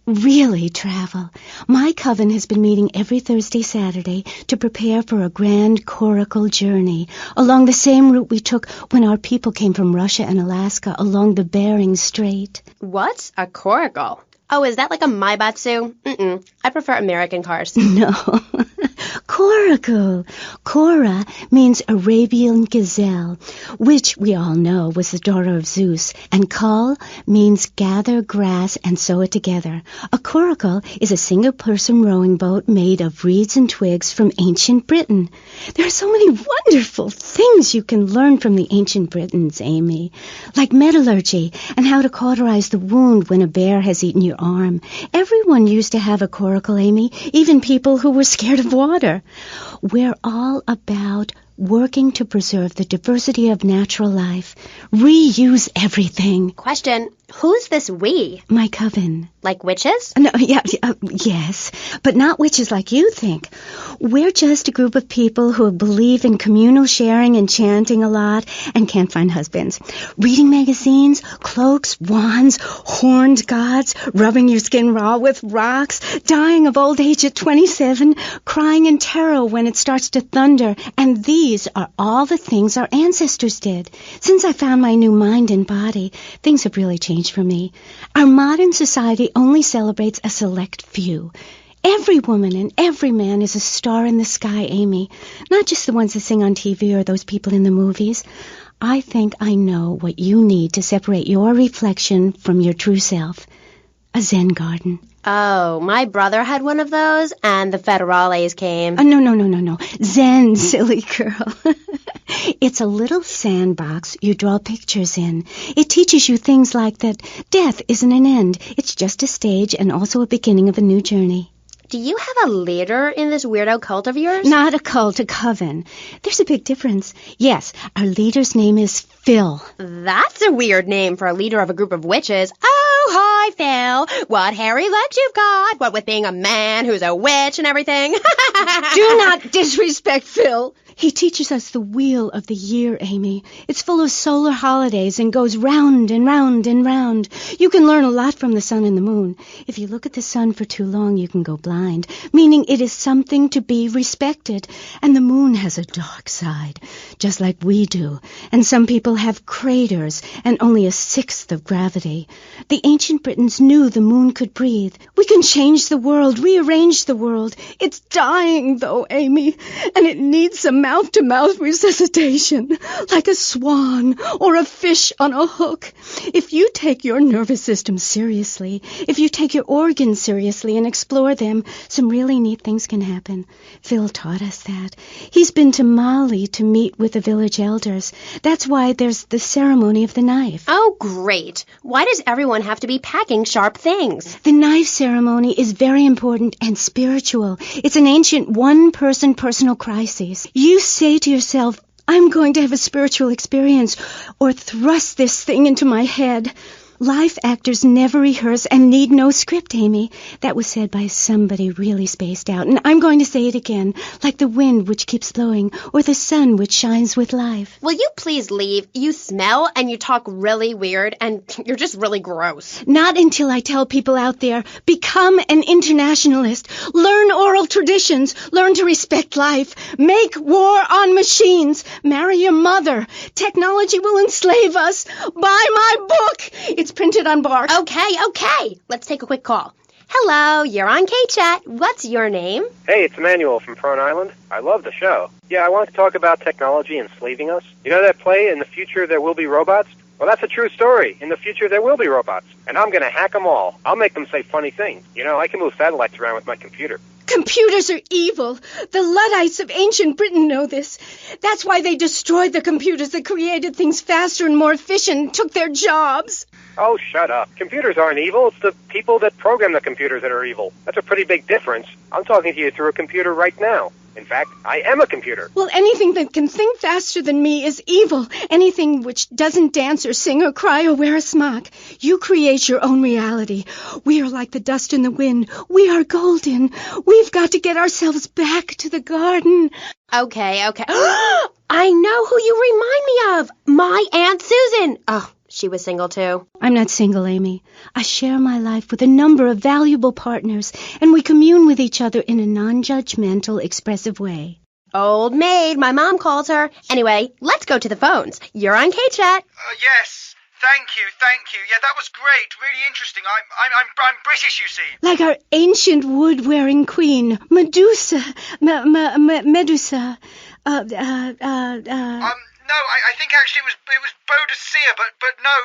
really travel. My coven has been meeting every Thursday, Saturday to prepare for a grand coracle journey along the same route we took when our people came from Russia and Alaska along the Bering Strait. What's a coracle? Oh, is that like a Maibatsu? I prefer American cars. No. Coracle. Cora means Arabian gazelle, which we all know was the daughter of Zeus, and Kal means gather grass and sew it together. A coracle is a single-person rowing boat made of reeds and twigs from ancient Britain. There are so many wonderful things you can learn from the ancient Britons, Amy, like metallurgy and how to cauterize the wound when a bear has eaten your arm. Everyone used to have a coracle, Amy, even people who were scared of water. We're all about working to preserve the diversity of natural life. Reuse everything. Question. Who's this we? My coven. Like witches? No, yes, but not witches like you think. We're just a group of people who believe in communal sharing and chanting a lot and can't find husbands. Reading magazines, cloaks, wands, horned gods, rubbing your skin raw with rocks, dying of old age at 27, crying in terror when it starts to thunder. And these are all the things our ancestors did. Since I found my new mind and body, things have really changed for me. Our modern society only celebrates a select few. Every woman and every man is a star in the sky, Amy. Not just the ones that sing on TV or those people in the movies. I think I know what you need to separate your reflection from your true self. A Zen garden. Oh, my brother had one of those, and the federales came. No. Zen, silly girl. It's a little sandbox you draw pictures in. It teaches you things like that death isn't an end. It's just a stage and also a beginning of a new journey. Do you have a leader in this weirdo cult of yours? Not a cult, a coven. There's a big difference. Yes, our leader's name is Phil. That's a weird name for a leader of a group of witches. Oh, hi, Phil. What hairy legs you've got. What with being a man who's a witch and everything. Do not disrespect Phil. He teaches us the wheel of the year, Amy. It's full of solar holidays and goes round and round and round. You can learn a lot from the sun and the moon. If you look at the sun for too long, you can go blind, meaning it is something to be respected. And the moon has a dark side, just like we do. And some people have craters and only a sixth of gravity. The ancient Britons knew the moon could breathe. We can change the world, rearrange the world. It's dying, though, Amy, and it needs some mouth-to-mouth resuscitation, like a swan or a fish on a hook. If you take your nervous system seriously, if you take your organs seriously and explore them, some really neat things can happen. Phil taught us that. He's been to Mali to meet with the village elders. That's why there's the ceremony of the knife. Oh, great. Why does everyone have to be packing sharp things? The knife ceremony is very important and spiritual. It's an ancient one-person personal crisis. You say to yourself, I'm going to have a spiritual experience, or thrust this thing into my head. Life actors never rehearse and need no script, Amy. That was said by somebody really spaced out. And I'm going to say it again, like the wind which keeps blowing, or the sun which shines with life. Will you please leave? You smell and you talk really weird and you're just really gross. Not until I tell people out there, become an internationalist. Learn oral traditions. Learn to respect life. Make war on machines. Marry your mother. Technology will enslave us. Buy my book. It's printed on bark. Okay. Let's take a quick call. Hello, you're on K-Chat. What's your name? Hey, it's Emmanuel from Prawn Island. I love the show. Yeah, I wanted to talk about technology enslaving us. You know that play, In the Future There Will Be Robots? Well, that's a true story. In the future, there will be robots. And I'm going to hack them all. I'll make them say funny things. You know, I can move satellites around with my computer. Computers are evil. The Luddites of ancient Britain know this. That's why they destroyed the computers that created things faster and more efficient and took their jobs. Oh, shut up. Computers aren't evil. It's the people that program the computers that are evil. That's a pretty big difference. I'm talking to you through a computer right now. In fact, I am a computer. Well, anything that can think faster than me is evil. Anything which doesn't dance or sing or cry or wear a smock. You create your own reality. We are like the dust in the wind. We are golden. We've got to get ourselves back to the garden. Okay. I know who you remind me of. My Aunt Susan. Oh, she was single too. I'm not single, Amy. I share my life with a number of valuable partners, and we commune with each other in a non-judgmental, expressive way. Old maid, my mom calls her. Anyway, let's go to the phones. You're on K-Chat. Yes. Thank you. Yeah, that was great. Really interesting. I'm British, you see. Like our ancient wood-wearing queen, Medusa. Medusa. No, I think actually it was Boadicea, but no,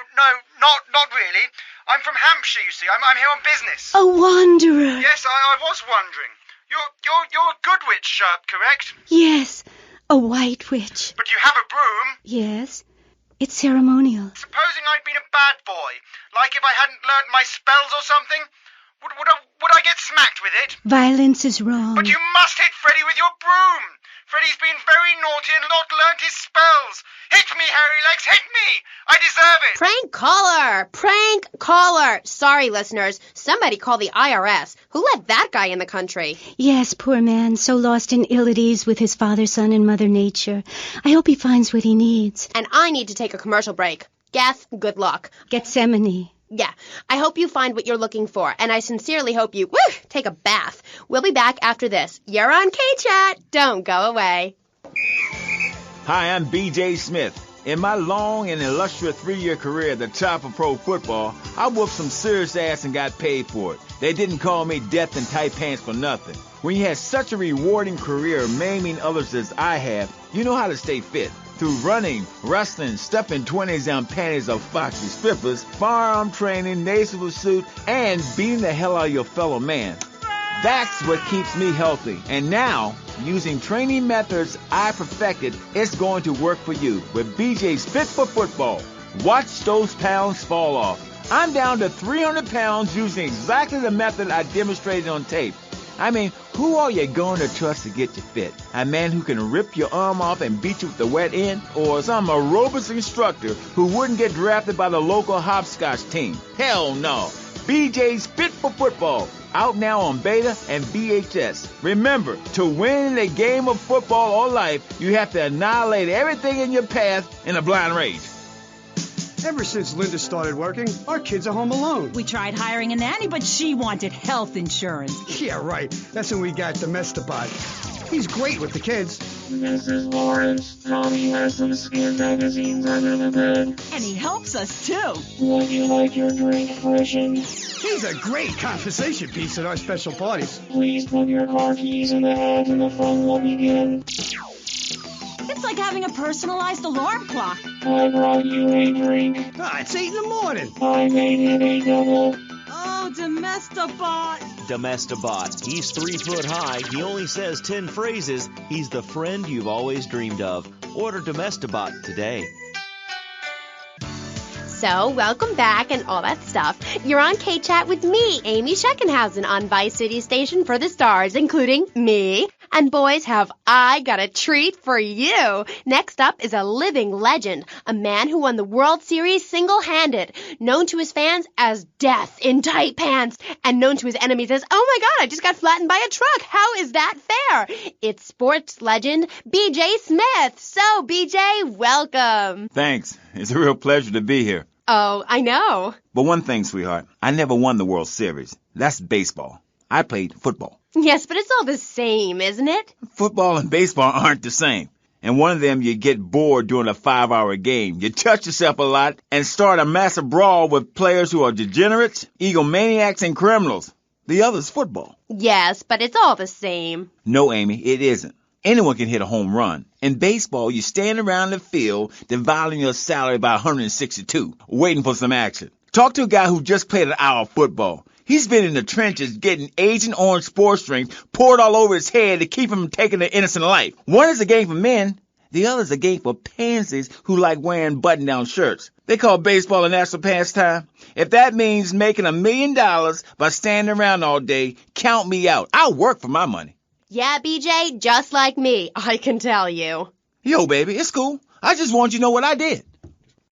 not really. I'm from Hampshire, you see. I'm here on business. A wanderer. Yes, I was wondering. You're a good witch, correct? Yes, a white witch. But you have a broom? Yes, it's ceremonial. Supposing I'd been a bad boy, like if I hadn't learned my spells or something, would I get smacked with it? Violence is wrong. But you must hit Freddy with your broom. Freddy's been very naughty and not learnt his spells. Hit me, Hairy Legs, hit me! I deserve it! Prank caller! Prank caller! Sorry, listeners. Somebody call the IRS. Who let that guy in the country? Yes, poor man, so lost and ill at ease with his father, son, and Mother Nature. I hope he finds what he needs. And I need to take a commercial break. Geth, good luck. Getsemane. Yeah, I hope you find what you're looking for, and I sincerely hope you, take a bath. We'll be back after this. You're on K-Chat. Don't go away. Hi, I'm B.J. Smith. In my long and illustrious 3-year career at the top of pro football, I whooped some serious ass and got paid for it. They didn't call me Death in Tight Pants for nothing. When you have such a rewarding career maiming others as I have, you know how to stay fit. Through running, wrestling, stuffing 20s down panties of foxy strippers, firearm training, nasal suit, and beating the hell out of your fellow man. That's what keeps me healthy. And now, using training methods I perfected, it's going to work for you with BJ's Fit for Football. Watch those pounds fall off. I'm down to 300 pounds using exactly the method I demonstrated on tape. I mean, who are you going to trust to get you fit? A man who can rip your arm off and beat you with the wet end? Or some aerobics instructor who wouldn't get drafted by the local hopscotch team? Hell no. BJ's Fit for Football. Out now on beta and VHS. Remember, to win a game of football or life, you have to annihilate everything in your path in a blind race. Ever since Linda started working, our kids are home alone. We tried hiring a nanny, but she wanted health insurance. Yeah, right. That's when we got Domestabot. He's great with the kids. Mrs. Lawrence, Tommy has some skin magazines under the bed. And he helps us, too. Would you like your drink freshened? He's a great conversation piece at our special parties. Please put your car keys in the hat and the fun will begin. It's like having a personalized alarm clock. I brought you a drink. It's 8 in the morning. I made it a double. Oh, Domestabot. Domestabot. He's 3 foot high. He only says 10 phrases. He's the friend you've always dreamed of. Order Domestabot today. So, welcome back and all that stuff. You're on K-Chat with me, Amy Sheckenhausen, on Vice City Station for the stars, including me. And boys, have I got a treat for you. Next up is a living legend, a man who won the World Series single-handed, known to his fans as Death in Tight Pants, and known to his enemies as, oh my God, I just got flattened by a truck. How is that fair? It's sports legend B.J. Smith. So, B.J., welcome. Thanks. It's a real pleasure to be here. Oh, I know. But one thing, sweetheart, I never won the World Series. That's baseball. I played football. Yes, but it's all the same, isn't it? Football and baseball aren't the same. In one of them, you get bored during a 5-hour game. You touch yourself a lot and start a massive brawl with players who are degenerates, egomaniacs, and criminals. The other's football. Yes, but it's all the same. No, Amy, it isn't. Anyone can hit a home run. In baseball, you stand around the field, dividing your salary by 162, waiting for some action. Talk to a guy who just played an hour of football. He's been in the trenches getting Agent Orange sports drinks poured all over his head to keep him from taking an innocent life. One is a game for men. The other is a game for pansies who like wearing button-down shirts. They call baseball a national pastime. If that means making $1 million by standing around all day, count me out. I'll work for my money. Yeah, BJ, just like me, I can tell you. Yo, baby, it's cool. I just want you to know what I did.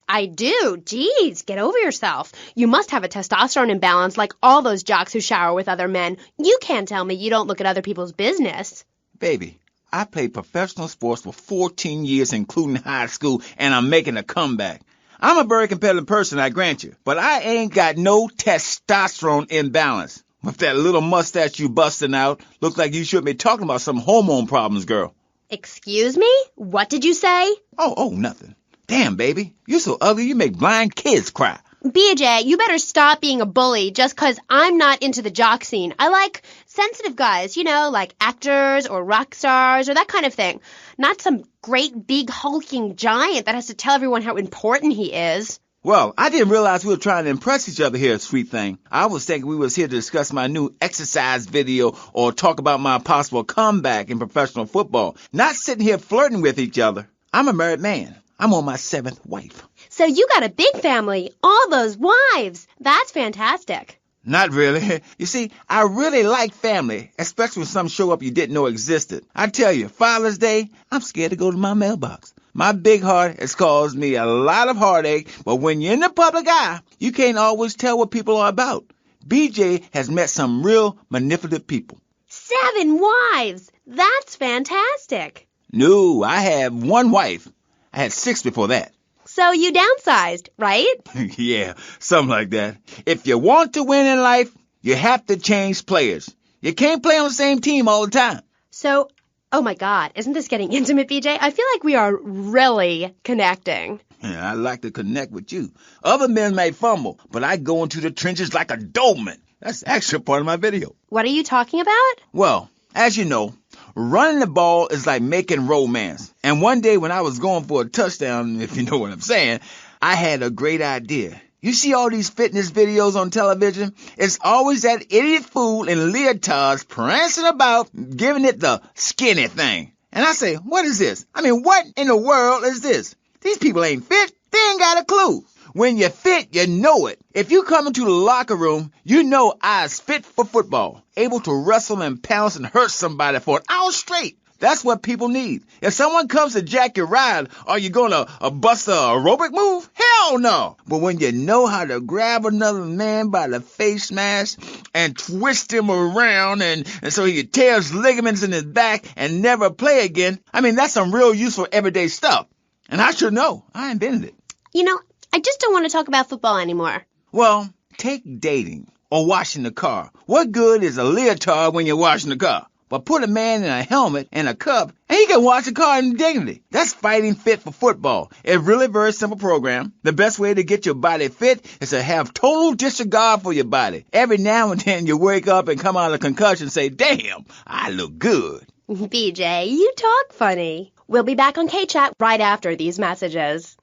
I do. Jeez, get over yourself. You must have a testosterone imbalance like all those jocks who shower with other men. You can't tell me you don't look at other people's business. Baby, I played professional sports for 14 years, including high school, and I'm making a comeback. I'm a very competitive person, I grant you, but I ain't got no testosterone imbalance. With that little mustache you busting out, looks like you should be talking about some hormone problems, girl. Excuse me? What did you say? Oh, nothing. Damn, baby, you're so ugly you make blind kids cry. BJ, you better stop being a bully just 'cause I'm not into the jock scene. I like sensitive guys, you know, like actors or rock stars or that kind of thing. Not some great big hulking giant that has to tell everyone how important he is. Well, I didn't realize we were trying to impress each other here, sweet thing. I was thinking we was here to discuss my new exercise video or talk about my possible comeback in professional football. Not sitting here flirting with each other. I'm a married man. I'm on my 7th wife. So you got a big family. All those wives. That's fantastic. Not really. You see, I really like family, especially when some show up you didn't know existed. I tell you, Father's Day, I'm scared to go to my mailbox. My big heart has caused me a lot of heartache, but when you're in the public eye, you can't always tell what people are about. BJ has met some real manipulative people. 7 wives! That's fantastic. No, I have 1 wife. I had 6 before that. So you downsized, right? Yeah, something like that. If you want to win in life, you have to change players. You can't play on the same team all the time. So, oh my God, isn't this getting intimate, BJ? I feel like we are really connecting. Yeah, I like to connect with you. Other men may fumble, but I go into the trenches like a Doberman. That's actually part of my video. What are you talking about? Well, as you know, running the ball is like making romance. And one day when I was going for a touchdown, if you know what I'm saying, I had a great idea. You see all these fitness videos on television? It's always that idiot fool in leotards prancing about, giving it the skinny thing. And I say, what is this? I mean, what in the world is this? These people ain't fit. They ain't got a clue. When you're fit, you know it. If you come into the locker room, you know I's fit for football, able to wrestle and pounce and hurt somebody for an hour straight. That's what people need. If someone comes to jack your ride, are you going to bust a aerobic move? Hell no. But when you know how to grab another man by the face mask and twist him around and so he tears ligaments in his back and never play again, I mean, that's some real useful everyday stuff. And I should know. I invented it. You know, I just don't want to talk about football anymore. Well, take dating or washing the car. What good is a leotard when you're washing the car? But put a man in a helmet and a cup, and he can wash the car in dignity. That's fighting fit for football. It's really a very simple program. The best way to get your body fit is to have total disregard for your body. Every now and then you wake up and come out of concussion and say, damn, I look good. BJ, you talk funny. We'll be back on K-Chat right after these messages.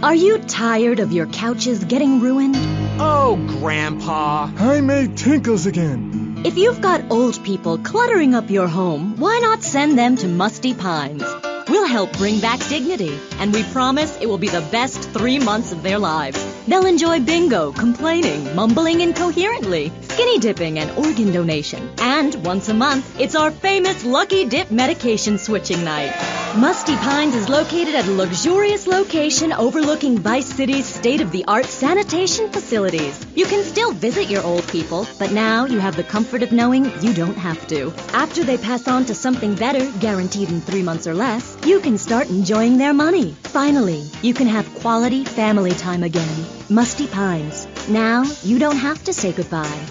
Are you tired of your couches getting ruined? Oh, Grandpa. I made tinkles again. If you've got old people cluttering up your home, why not send them to Musty Pines? We'll help bring back dignity, and we promise it will be the best 3 months of their lives. They'll enjoy bingo, complaining, mumbling incoherently, skinny dipping, and organ donation. And once a month, it's our famous Lucky Dip medication switching night. Musty Pines is located at a luxurious location overlooking Vice City's state-of-the-art sanitation facilities. You can still visit your old people, but now you have the comfort of knowing you don't have to. After they pass on to something better, guaranteed in 3 months or less, you can start enjoying their money. Finally, you can have quality family time again. Musty Pines. Now, you don't have to say goodbye.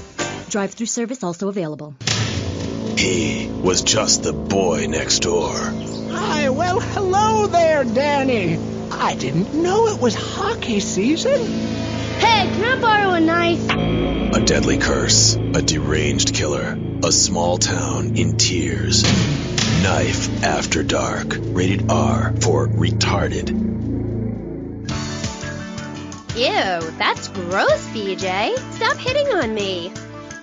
Drive-through service also available. He was just the boy next door. Hi, well, hello there, Danny. I didn't know it was hockey season. Hey, can I borrow a knife? A deadly curse, a deranged killer, a small town in tears. Knife After Dark, rated R for retarded. Ew, that's gross, BJ. Stop hitting on me.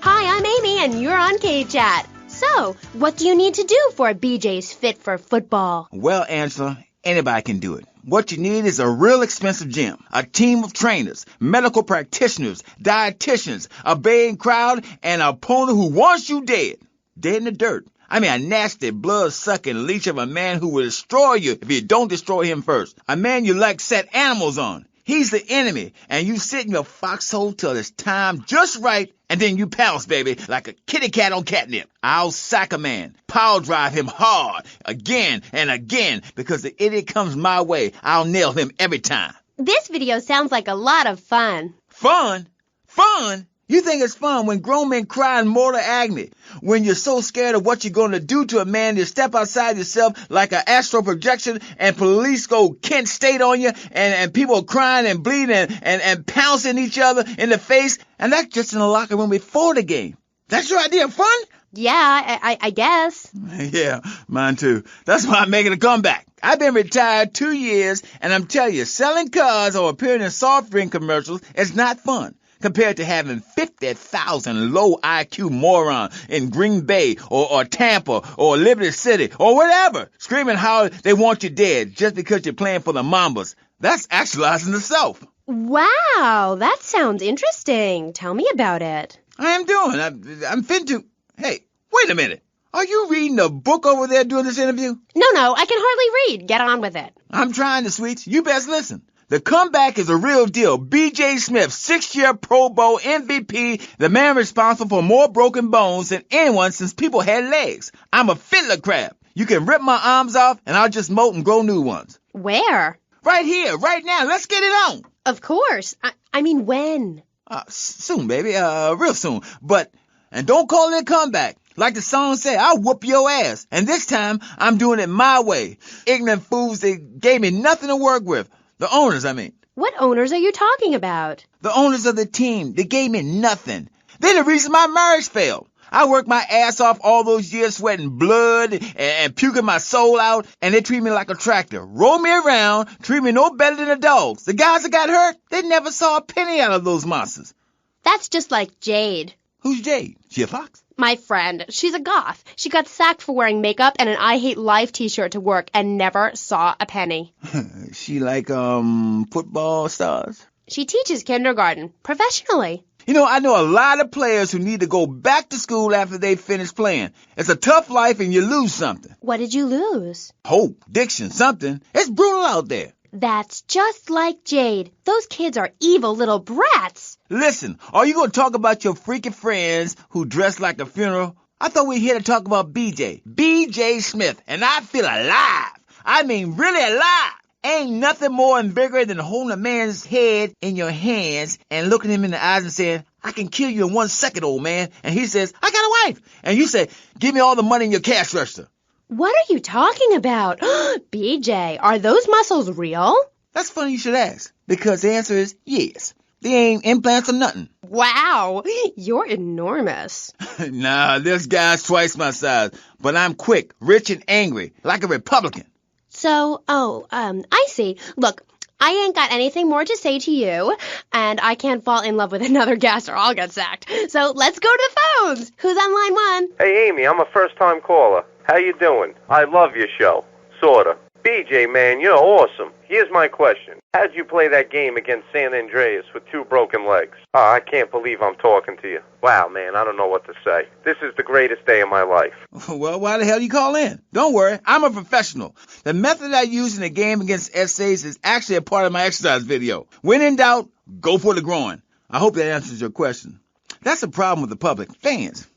Hi, I'm Amy, and you're on K-Chat. So, what do you need to do for BJ's fit for football? Well, Angela, anybody can do it. What you need is a real expensive gym, a team of trainers, medical practitioners, dietitians, a baying crowd, and an opponent who wants you dead. Dead in the dirt. I mean, a nasty, blood-sucking leech of a man who will destroy you if you don't destroy him first. A man you like set animals on. He's the enemy, and you sit in your foxhole till it's time just right, and then you pounce, baby, like a kitty cat on catnip. I'll sack a man, power drive him hard, again and again, because the idiot comes my way. I'll nail him every time. This video sounds like a lot of fun. Fun? Fun? You think it's fun when grown men cry in mortal agony, when you're so scared of what you're going to do to a man you step outside yourself like an astral projection and police go Kent State on you and people are crying and bleeding and pouncing each other in the face, and that's just in the locker room before the game. That's your idea of fun? Yeah, I guess. Yeah, mine too. That's why I'm making a comeback. I've been retired 2 years, and I'm telling you, selling cars or appearing in soft drink commercials is not fun compared to having 50,000 low IQ morons in Green Bay or Tampa or Liberty City or whatever screaming how they want you dead just because you're playing for the Mambas. That's actualizing the self. Wow, that sounds interesting. Tell me about it. I am doing. I'm fin to... Hey, wait a minute. Are you reading a book over there doing this interview? No, I can hardly read. Get on with it. I'm trying to, sweets. You best listen. The comeback is a real deal. B.J. Smith, 6-year Pro Bowl MVP, the man responsible for more broken bones than anyone since people had legs. I'm a fiddler crab. You can rip my arms off, and I'll just molt and grow new ones. Where? Right here, right now. Let's get it on. Of course. I mean, when? Soon, baby. Real soon. And don't call it a comeback. Like the song said, I'll whoop your ass. And this time, I'm doing it my way. Ignorant fools, they gave me nothing to work with. The owners, I mean. What owners are you talking about? The owners of the team. They gave me nothing. They're the reason my marriage failed. I worked my ass off all those years sweating blood and puking my soul out, and they treat me like a tractor. Roll me around, treat me no better than the dogs. The guys that got hurt, they never saw a penny out of those monsters. That's just like Jade. Who's Jade? She a fox? My friend. She's a goth. She got sacked for wearing makeup and an I Hate Life t-shirt to work and never saw a penny. She like, football stars? She teaches kindergarten, professionally. You know, I know a lot of players who need to go back to school after they finish playing. It's a tough life and you lose something. What did you lose? Hope, diction, something. It's brutal out there. That's just like Jade. Those kids are evil little brats. Listen, are you going to talk about your freaking friends who dress like a funeral? I thought we were here to talk about B.J. B.J. Smith, and I feel alive. I mean, really alive. Ain't nothing more and bigger than holding a man's head in your hands and looking him in the eyes and saying, I can kill you in 1 second, old man. And he says, I got a wife. And you say, give me all the money in your cash register. What are you talking about? BJ, are those muscles real? That's funny you should ask, because the answer is yes. They ain't implants or nothing. Wow, you're enormous. Nah, this guy's twice my size, but I'm quick, rich, and angry, like a Republican. So, I see. Look, I ain't got anything more to say to you, and I can't fall in love with another guest or I'll get sacked. So let's go to the phones. Who's on line 1? Hey, Amy, I'm a first-time caller. How you doing? I love your show. Sorta. BJ, man, you're awesome. Here's my question. How'd you play that game against San Andreas with 2 broken legs? Oh, I can't believe I'm talking to you. Wow, man, I don't know what to say. This is the greatest day of my life. Well, why the hell you call in? Don't worry, I'm a professional. The method I use in the game against essays is actually a part of my exercise video. When in doubt, go for the groin. I hope that answers your question. That's the problem with the public. Fans.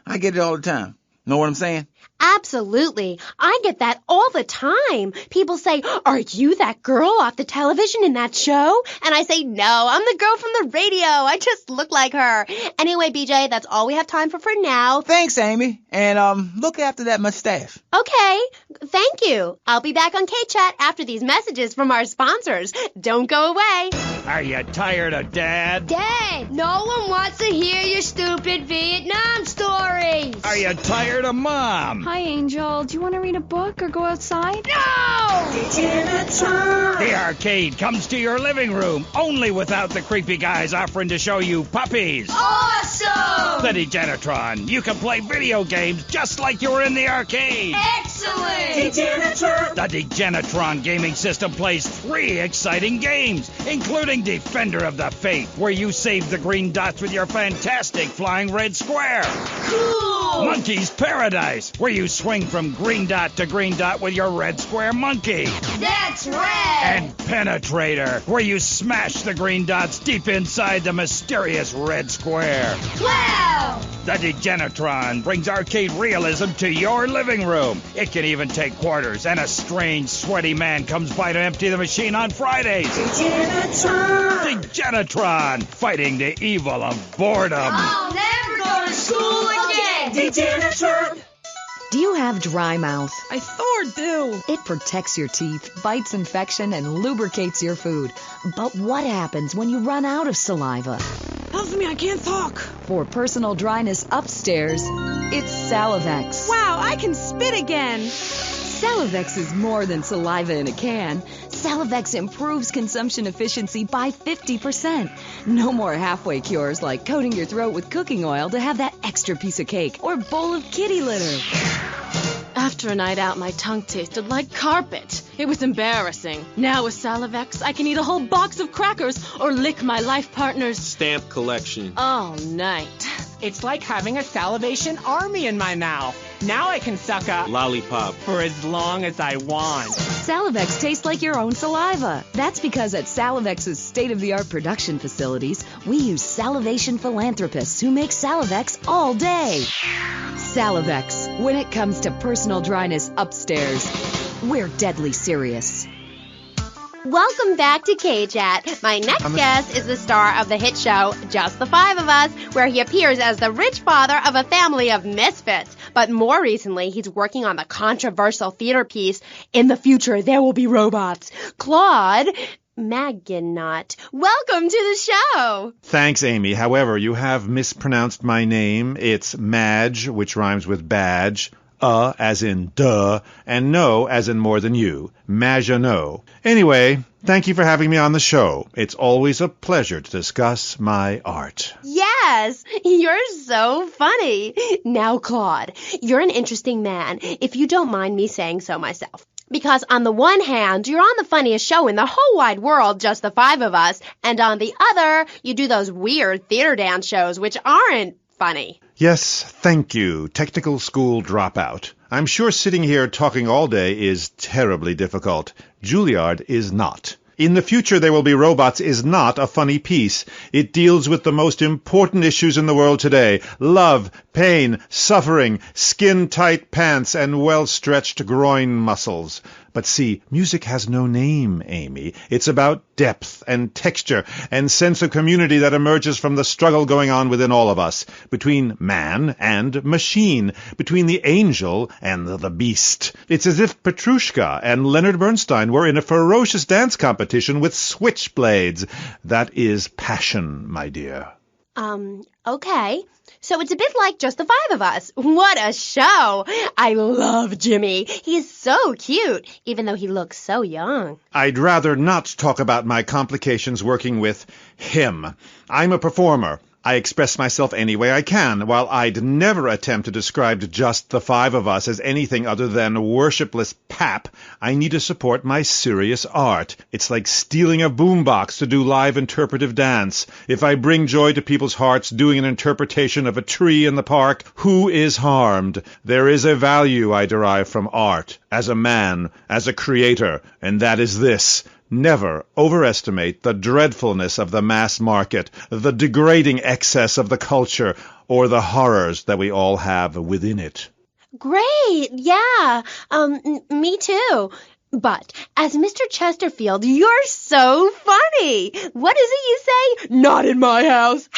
I get it all the time. Know what I'm saying? Absolutely. I get that all the time. People say, are you that girl off the television in that show? And I say, no, I'm the girl from the radio. I just look like her. Anyway, BJ, that's all we have time for now. Thanks, Amy. And look after that mustache. Okay. Thank you. I'll be back on K-Chat after these messages from our sponsors. Don't go away. Are you tired of Dad? Dad, no one wants to hear your stupid Vietnam stories. Are you tired of Mom? Hi, Angel. Do you want to read a book or go outside? No! The arcade comes to your living room, only without the creepy guys offering to show you puppies. Awesome! The Degenitron. You can play video games just like you were in the arcade. Excellent! The Degenitron gaming system plays 3 exciting games, including Defender of the Faith, where you save the green dots with your fantastic flying red square. Cool! Monkey's Paradise, where you swing from green dot to green dot with your red square monkey. That's rad! And Penetrator, where you smash the green dots deep inside the mysterious red square. Wow! The Degenitron brings arcade realism to your living room. It can even take quarters, and a strange, sweaty man comes by to empty the machine on Fridays. Degenitron, fighting the evil of boredom. I'll never go to school again! Do you have dry mouth? I Thor do. It protects your teeth, fights infection, and lubricates your food. But what happens when you run out of saliva? Help me, I can't talk. For personal dryness upstairs, it's Salivex. Wow, I can spit again. Salivex is more than saliva in a can. Salivex improves consumption efficiency by 50%. No more halfway cures like coating your throat with cooking oil to have that extra piece of cake or bowl of kitty litter. After a night out, my tongue tasted like carpet. It was embarrassing. Now with Salivex, I can eat a whole box of crackers or lick my life partner's stamp collection all night. It's like having a salivation army in my mouth. Now I can suck a lollipop for as long as I want. Salivex tastes like your own saliva. That's because at Salivex's state-of-the-art production facilities, we use salivation philanthropists who make Salivex all day. Salivex, when it comes to personal dryness upstairs, we're deadly serious. Welcome back to K-Chat. My next guest is the star of the hit show, Just the Five of Us, where he appears as the rich father of a family of misfits. But more recently, he's working on the controversial theater piece, In the Future, There Will Be Robots. Claude Magenot, welcome to the show. Thanks, Amy. However, you have mispronounced my name. It's Madge, which rhymes with badge. As in duh, and no as in more than you. Magenot. Anyway, thank you for having me on the show. It's always a pleasure to discuss my art. Yes, you're so funny. Now, Claude, you're an interesting man, if you don't mind me saying so myself. Because on the one hand, you're on the funniest show in the whole wide world, Just the Five of Us, and on the other, you do those weird theater dance shows which aren't funny. Yes, thank you, technical school dropout. I'm sure sitting here talking all day is terribly difficult. Juilliard is not. In the Future There Will Be Robots is not a funny piece. It deals with the most important issues in the world today. Love, pain, suffering, skin-tight pants, and well-stretched groin muscles. But see, music has no name, Amy. It's about depth and texture and sense of community that emerges from the struggle going on within all of us, between man and machine, between the angel and the beast. It's as if Petrushka and Leonard Bernstein were in a ferocious dance competition with switchblades. That is passion, my dear. Okay. So it's a bit like Just the Five of Us. What a show! I love Jimmy. He's so cute, even though he looks so young. I'd rather not talk about my complications working with him. I'm a performer. I express myself any way I can, while I'd never attempt to describe Just the Five of Us as anything other than worshipless pap. I need to support my serious art. It's like stealing a boombox to do live interpretive dance. If I bring joy to people's hearts doing an interpretation of a tree in the park, who is harmed? There is a value I derive from art, as a man, as a creator, and that is this. Never overestimate the dreadfulness of the mass market, the degrading excess of the culture, or the horrors that we all have within it. Great, yeah, me too. But, as Mr. Chesterfield, you're so funny. What is it you say? Not in my house.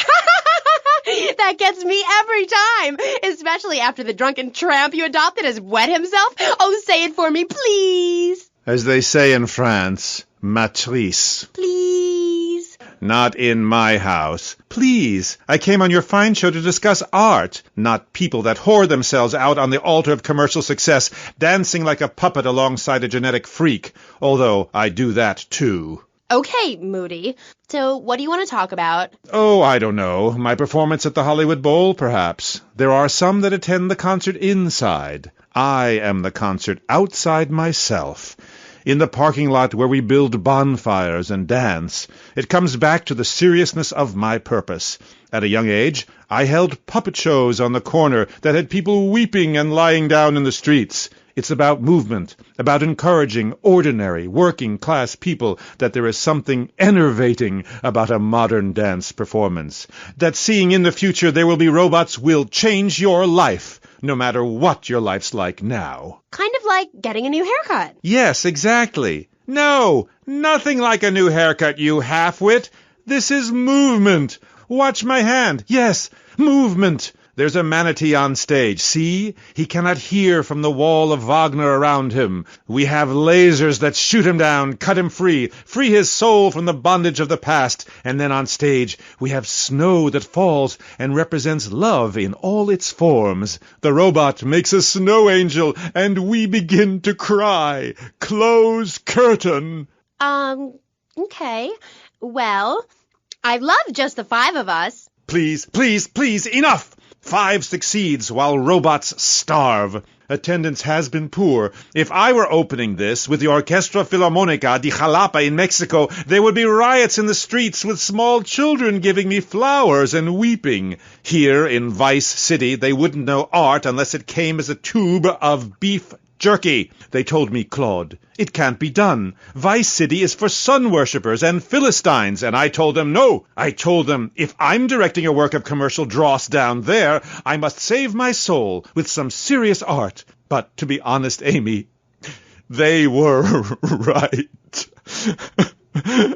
That gets me every time, especially after the drunken tramp you adopted has wet himself. Oh, say it for me, please. As they say in France, matrice. Please. Not in my house. Please. I came on your fine show to discuss art, not people that whore themselves out on the altar of commercial success, dancing like a puppet alongside a genetic freak, although I do that too. Okay, Moody. So, what do you want to talk about? Oh, I don't know. My performance at the Hollywood Bowl, perhaps. There are some that attend the concert inside. I am the concert outside myself. In the parking lot where we build bonfires and dance. It comes back to the seriousness of my purpose. At a young age, I held puppet shows on the corner that had people weeping and lying down in the streets. It's about movement, about encouraging ordinary, working-class people that there is something enervating about a modern dance performance. That seeing in the future there will be robots will change your life, no matter what your life's like now. Kind of like getting a new haircut. Yes, exactly. No, nothing like a new haircut, you half-wit. This is movement. Watch my hand. Yes, movement. There's a manatee on stage. See? He cannot hear from the wall of Wagner around him. We have lasers that shoot him down, cut him free his soul from the bondage of the past. And then on stage, we have snow that falls and represents love in all its forms. The robot makes a snow angel, and we begin to cry. Close curtain. Okay. Well, I love Just the Five of Us. Please, please, please, enough! 5 succeeds while robots starve. Attendance has been poor. If I were opening this with the Orquestra Filarmonica di Jalapa in Mexico, there would be riots in the streets with small children giving me flowers and weeping. Here in Vice City, they wouldn't know art unless it came as a tube of beef jerky. They told me, Claude, it can't be done. Vice City is for sun worshippers and Philistines, and I told them no. I told them, if I'm directing a work of commercial dross down there, I must save my soul with some serious art. But to be honest, Amy, they were right.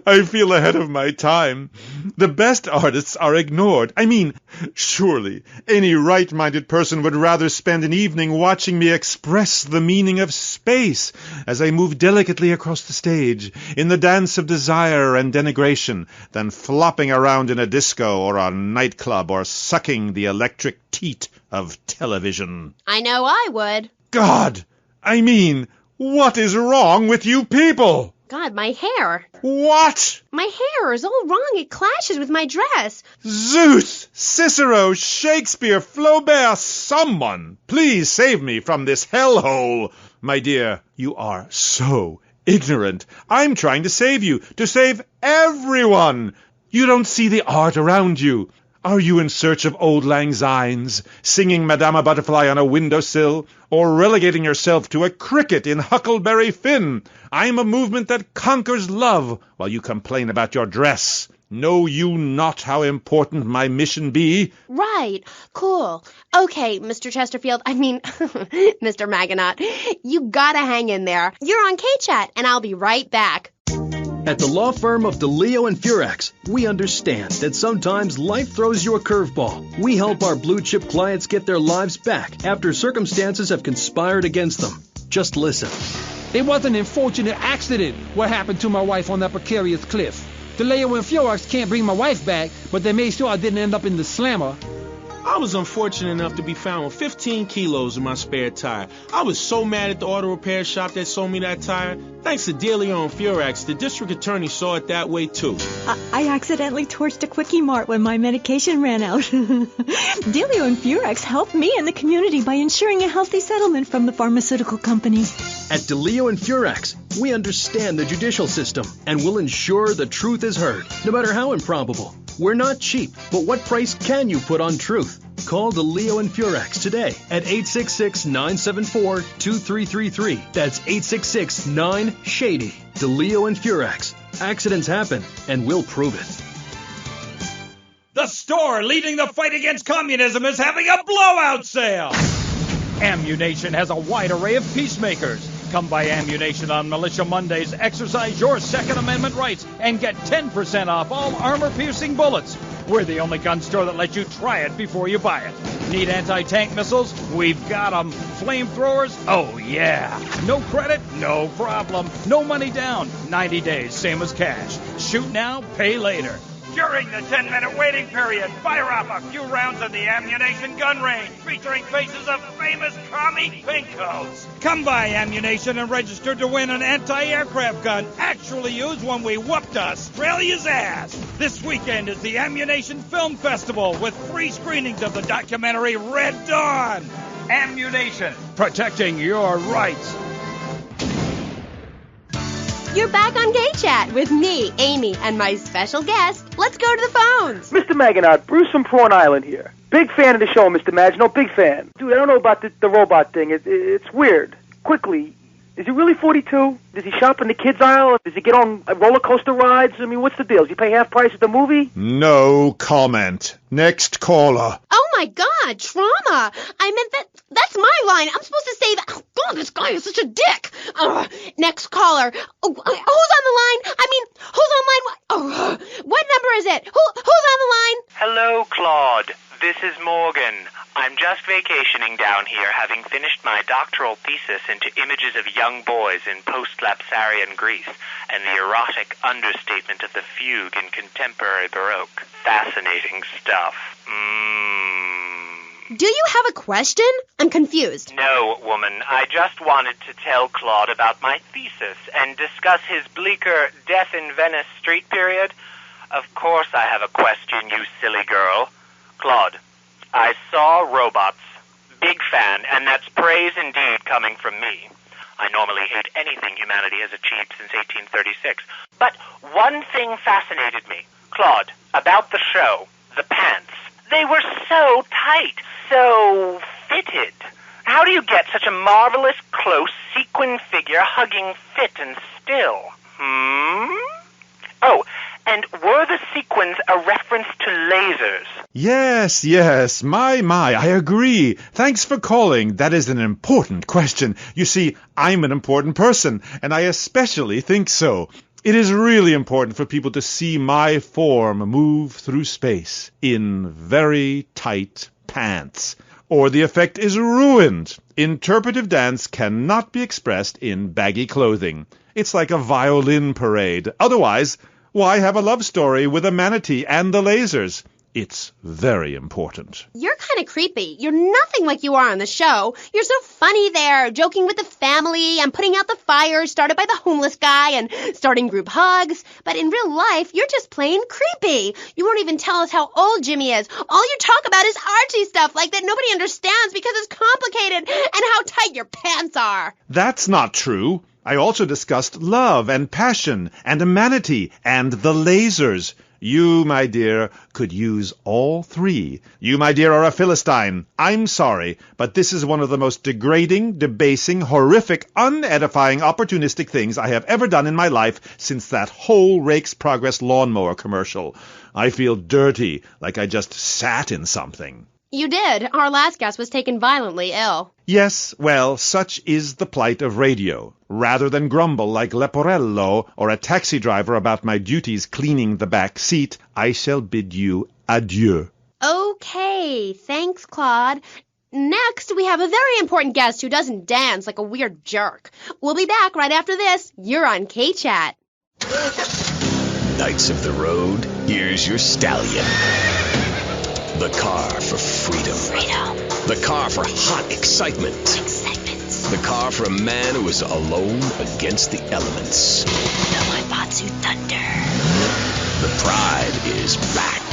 I feel ahead of my time. The best artists are ignored. I mean, surely any right-minded person would rather spend an evening watching me express the meaning of space as I move delicately across the stage in the dance of desire and denigration than flopping around in a disco or a nightclub or sucking the electric teat of television. I know I would. God! I mean, what is wrong with you people? God, my hair. What? My hair is all wrong. It clashes with my dress. Zeus, Cicero, Shakespeare, Flaubert, someone, please save me from this hellhole. My dear, you are so ignorant. I'm trying to save you, to save everyone. You don't see the art around you. Are you in search of old lang synes, singing Madama Butterfly on a windowsill, or relegating yourself to a cricket in Huckleberry Finn? I'm a movement that conquers love, while you complain about your dress. Know you not how important my mission be? Right. Cool. Okay, Mr. Chesterfield. Mr. Magenot. You gotta hang in there. You're on K-Chat, and I'll be right back. At the law firm of DeLeo and Furex, we understand that sometimes life throws you a curveball. We help our blue-chip clients get their lives back after circumstances have conspired against them. Just listen. It was an unfortunate accident what happened to my wife on that precarious cliff. DeLeo and Furex can't bring my wife back, but they made sure I didn't end up in the slammer. I was unfortunate enough to be found with 15 kilos in my spare tire. I was so mad at the auto repair shop that sold me that tire. Thanks to DeLeo and Furex, the district attorney saw it that way too. I accidentally torched a Quickie Mart when my medication ran out. DeLeo and Furex helped me and the community by ensuring a healthy settlement from the pharmaceutical company. At DeLeo and Furex, we understand the judicial system and will ensure the truth is heard, no matter how improbable. We're not cheap, but what price can you put on truth? Call DeLeo and Furex today at 866-974-2333. That's 866-9-SHADY. DeLeo and Furex. Accidents happen, and we'll prove it. The store leading the fight against communism is having a blowout sale. Ammunition has a wide array of peacemakers. Come by Ammunition on Militia Mondays, exercise your Second Amendment rights, and get 10% off all armor-piercing bullets. We're the only gun store that lets you try it before you buy it. Need anti-tank missiles? We've got them. Flamethrowers? Oh, yeah. No credit? No problem. No money down. 90 days, same as cash. Shoot now, pay later. During the 10-minute waiting period, fire off a few rounds of the Ammunition gun range, featuring faces of famous commie pinkos. Come by Ammunition and register to win an anti-aircraft gun actually used when we whooped Australia's ass. This weekend is the Ammunition Film Festival with free screenings of the documentary Red Dawn. Ammunition, protecting your rights. You're back on K-Chat with me, Amy, and my special guest. Let's go to the phones. Mr. Magenot, Bruce from Prawn Island here. Big fan of the show, Mr. Magenot, big fan. Dude, I don't know about the robot thing. It's weird. Quickly, is he really 42? Does he shop in the kids' aisle? Does he get on roller coaster rides? I mean, what's the deal? Does he pay half price at the movie? No comment. Next caller. Oh my God, trauma. I meant that's my line. I'm supposed to say that. Oh God, this guy is such a dick. Next caller. Oh, who's on the line? Who's online? What number is it? Who's on the line? Hello, Claude. This is Morgan. I'm just vacationing down here, having finished my doctoral thesis into images of young boys in post-Lapsarian Greece and the erotic understatement of the fugue in contemporary Baroque. Fascinating stuff. Do you have a question? I'm confused. No, woman. I just wanted to tell Claude about my thesis and discuss his bleaker Death in Venice Street period. Of course I have a question, you silly girl. Claude, I saw robots big fan, and that's praise indeed coming from me. I normally hate anything humanity has achieved since 1836. But one thing fascinated me, Claude, about the show, the pants. They were so tight, so fitted. How do you get such a marvelous, close, sequin figure hugging fit and still? Oh, and were the sequins a reference to lasers? Yes, my, I agree. Thanks for calling. That is an important question. You see, I'm an important person, and I especially think so. It is really important for people to see my form move through space in very tight pants, or the effect is ruined. Interpretive dance cannot be expressed in baggy clothing. It's like a violin parade. Otherwise, why have a love story with a manatee and the lasers? It's very important. You're kind of creepy. You're nothing like you are on the show. You're so funny there, joking with the family and putting out the fires started by the homeless guy and starting group hugs. But in real life, you're just plain creepy. You won't even tell us how old Jimmy is. All you talk about is Archie stuff like that nobody understands because it's complicated, and how tight your pants are. That's not true. I also discussed love and passion and a manatee and the lasers. You, my dear, could use all three. You, my dear, are a Philistine. I'm sorry, but this is one of the most degrading, debasing, horrific, unedifying, opportunistic things I have ever done in my life since that whole Rake's Progress lawnmower commercial. I feel dirty, like I just sat in something. You did. Our last guest was taken violently ill. Yes, well, such is the plight of radio. Rather than grumble like Leporello or a taxi driver about my duties cleaning the back seat, I shall bid you adieu. Okay, thanks, Claude. Next, we have a very important guest who doesn't dance like a weird jerk. We'll be back right after this. You're on K-Chat. Knights of the road, here's your stallion. The car for freedom. The car for hot excitement. The car for a man who is alone against the elements. The Maibatsu Thunder. The pride is back.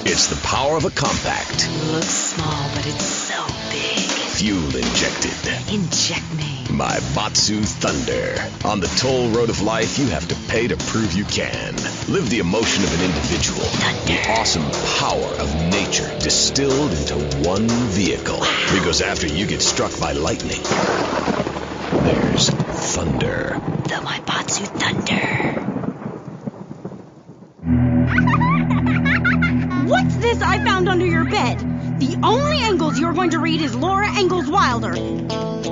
It's the power of a compact. Looks small, but it's so big. Fuel injected. Inject me. Maibatsu Thunder. On the toll road of life, you have to pay to prove you can. Live the emotion of an individual. Thunder. The awesome power of nature distilled into one vehicle. Wow. Because after you get struck by lightning, there's thunder. The Maibatsu Thunder. What's this I found under your bed? The only Engels you're going to read is Laura Ingalls Wilder.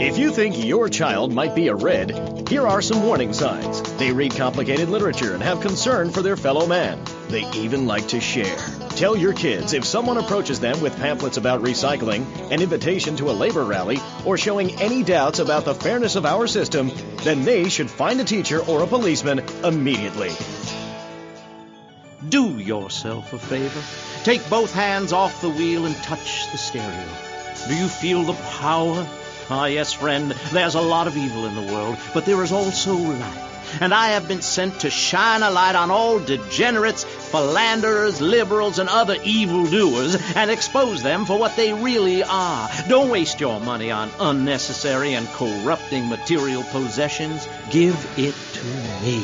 If you think your child might be a red, here are some warning signs. They read complicated literature and have concern for their fellow man. They even like to share. Tell your kids if someone approaches them with pamphlets about recycling, an invitation to a labor rally, or showing any doubts about the fairness of our system, then they should find a teacher or a policeman immediately. Do yourself a favor. Take both hands off the wheel and touch the stereo. Do you feel the power? Ah, yes, friend, there's a lot of evil in the world, but there is also light. And I have been sent to shine a light on all degenerates, philanderers, liberals, and other evildoers, and expose them for what they really are. Don't waste your money on unnecessary and corrupting material possessions. Give it to me.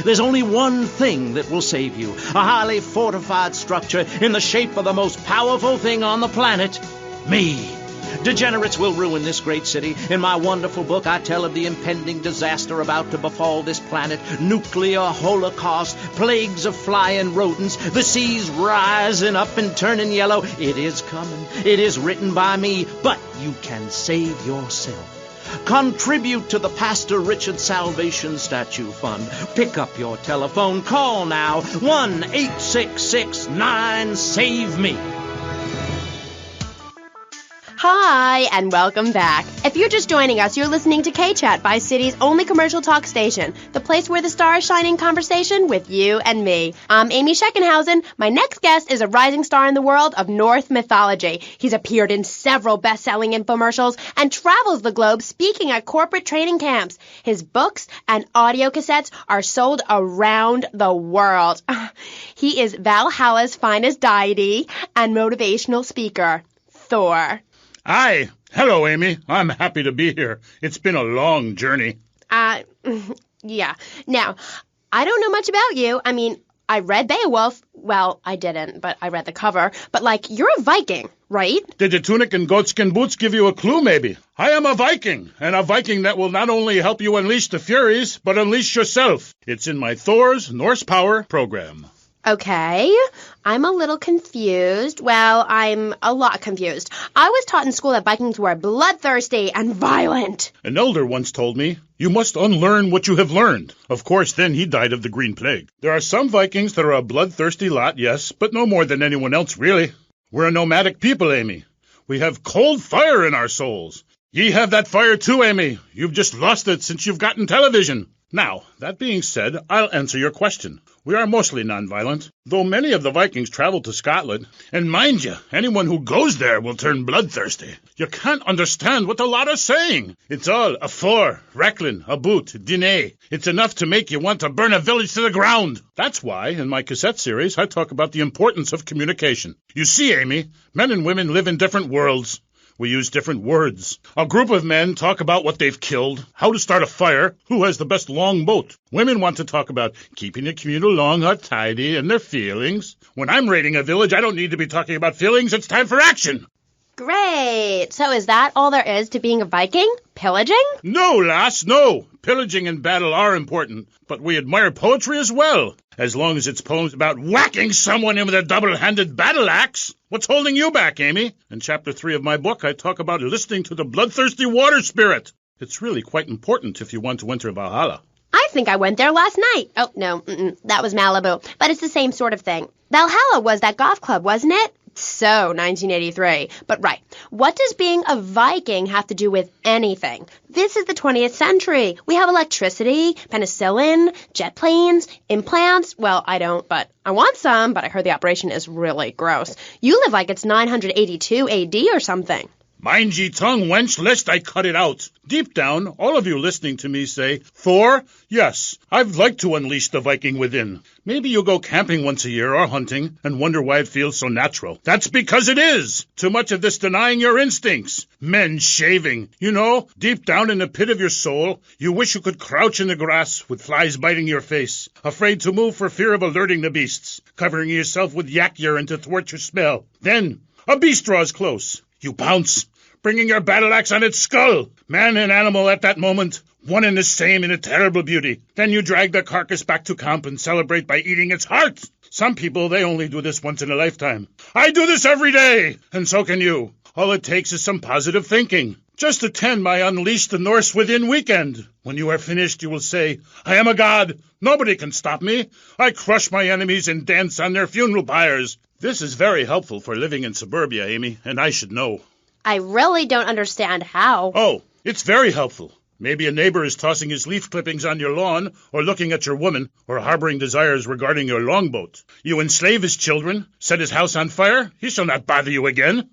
There's only one thing that will save you, a highly fortified structure in the shape of the most powerful thing on the planet, me. Degenerates will ruin this great city. In my wonderful book, I tell of the impending disaster about to befall this planet. Nuclear holocaust, plagues of flying rodents, the seas rising up and turning yellow. It is coming. It is written by me, but you can save yourself. Contribute to the Pastor Richard Salvation Statue Fund. Pick up your telephone. Call now. 1-866-9-SAVE-ME. Hi, and welcome back. If you're just joining us, you're listening to K-Chat, Vice City's only commercial talk station, the place where the stars shine in conversation with you and me. I'm Amy Sheckenhausen. My next guest is a rising star in the world of Norse mythology. He's appeared in several best-selling infomercials and travels the globe speaking at corporate training camps. His books and audio cassettes are sold around the world. He is Valhalla's finest deity and motivational speaker, Thor. Hi, Hello, Amy. I'm happy to be here. It's been a long journey. Yeah. Now, I don't know much about you. I mean, I read Beowulf. Well, I didn't, but I read the cover. But, like, you're a Viking, right? Did the tunic and goatskin boots give you a clue, maybe? I am a Viking, and a Viking that will not only help you unleash the Furies, but unleash yourself. It's in my Thor's Norse Power program. Okay, I'm a little confused. Well, I'm a lot confused. I was taught in school that Vikings were bloodthirsty and violent. An elder once told me, you must unlearn what you have learned. Of course, then he died of the Green Plague. There are some Vikings that are a bloodthirsty lot, yes, but no more than anyone else, really. We're a nomadic people, Amy. We have cold fire in our souls. Ye have that fire too, Amy. You've just lost it since you've gotten television. Now, that being said, I'll answer your question. We are mostly nonviolent, though many of the Vikings traveled to Scotland. And mind you, anyone who goes there will turn bloodthirsty. You can't understand what the lot are saying. It's all a for, recklin, a boot, dine. It's enough to make you want to burn a village to the ground. That's why, in my cassette series, I talk about the importance of communication. You see, Amy, men and women live in different worlds. We use different words. A group of men talk about what they've killed, how to start a fire, who has the best long boat. Women want to talk about keeping the communal long hut tidy and their feelings. When I'm raiding a village, I don't need to be talking about feelings. It's time for action. Great. So is that all there is to being a Viking? Pillaging? No, lass, no. Pillaging and battle are important, but we admire poetry as well, as long as it's poems about whacking someone in with a double-handed battle axe. What's holding you back, Amy? In Chapter 3 of my book, I talk about listening to the bloodthirsty water spirit. It's really quite important if you want to enter Valhalla. I think I went there last night. Oh, no, that was Malibu. But it's the same sort of thing. Valhalla was that golf club, wasn't it? So, 1983. But right, what does being a Viking have to do with anything? This is the 20th century. We have electricity, penicillin, jet planes, implants. Well, I don't, but I want some, but I heard the operation is really gross. You live like it's 982 AD or something. Mind ye tongue, wench, lest I cut it out. Deep down, all of you listening to me say, Thor, yes, I'd like to unleash the Viking within. Maybe you'll go camping once a year or hunting and wonder why it feels so natural. That's because it is. Too much of this denying your instincts. Men shaving. You know, deep down in the pit of your soul, you wish you could crouch in the grass with flies biting your face, afraid to move for fear of alerting the beasts, covering yourself with yak urine to thwart your smell. Then, a beast draws close. You pounce, bringing your battle axe on its skull. Man and animal at that moment, one and the same in a terrible beauty. Then you drag the carcass back to camp and celebrate by eating its heart. Some people, they only do this once in a lifetime. I do this every day, and so can you. All it takes is some positive thinking. Just attend my Unleash the Norse Within weekend. When you are finished, you will say, I am a god. Nobody can stop me. I crush my enemies and dance on their funeral pyres. This is very helpful for living in suburbia, Amy, and I should know. I really don't understand how. Oh, it's very helpful. Maybe a neighbor is tossing his leaf clippings on your lawn, or looking at your woman, or harboring desires regarding your longboat. You enslave his children, set his house on fire, he shall not bother you again.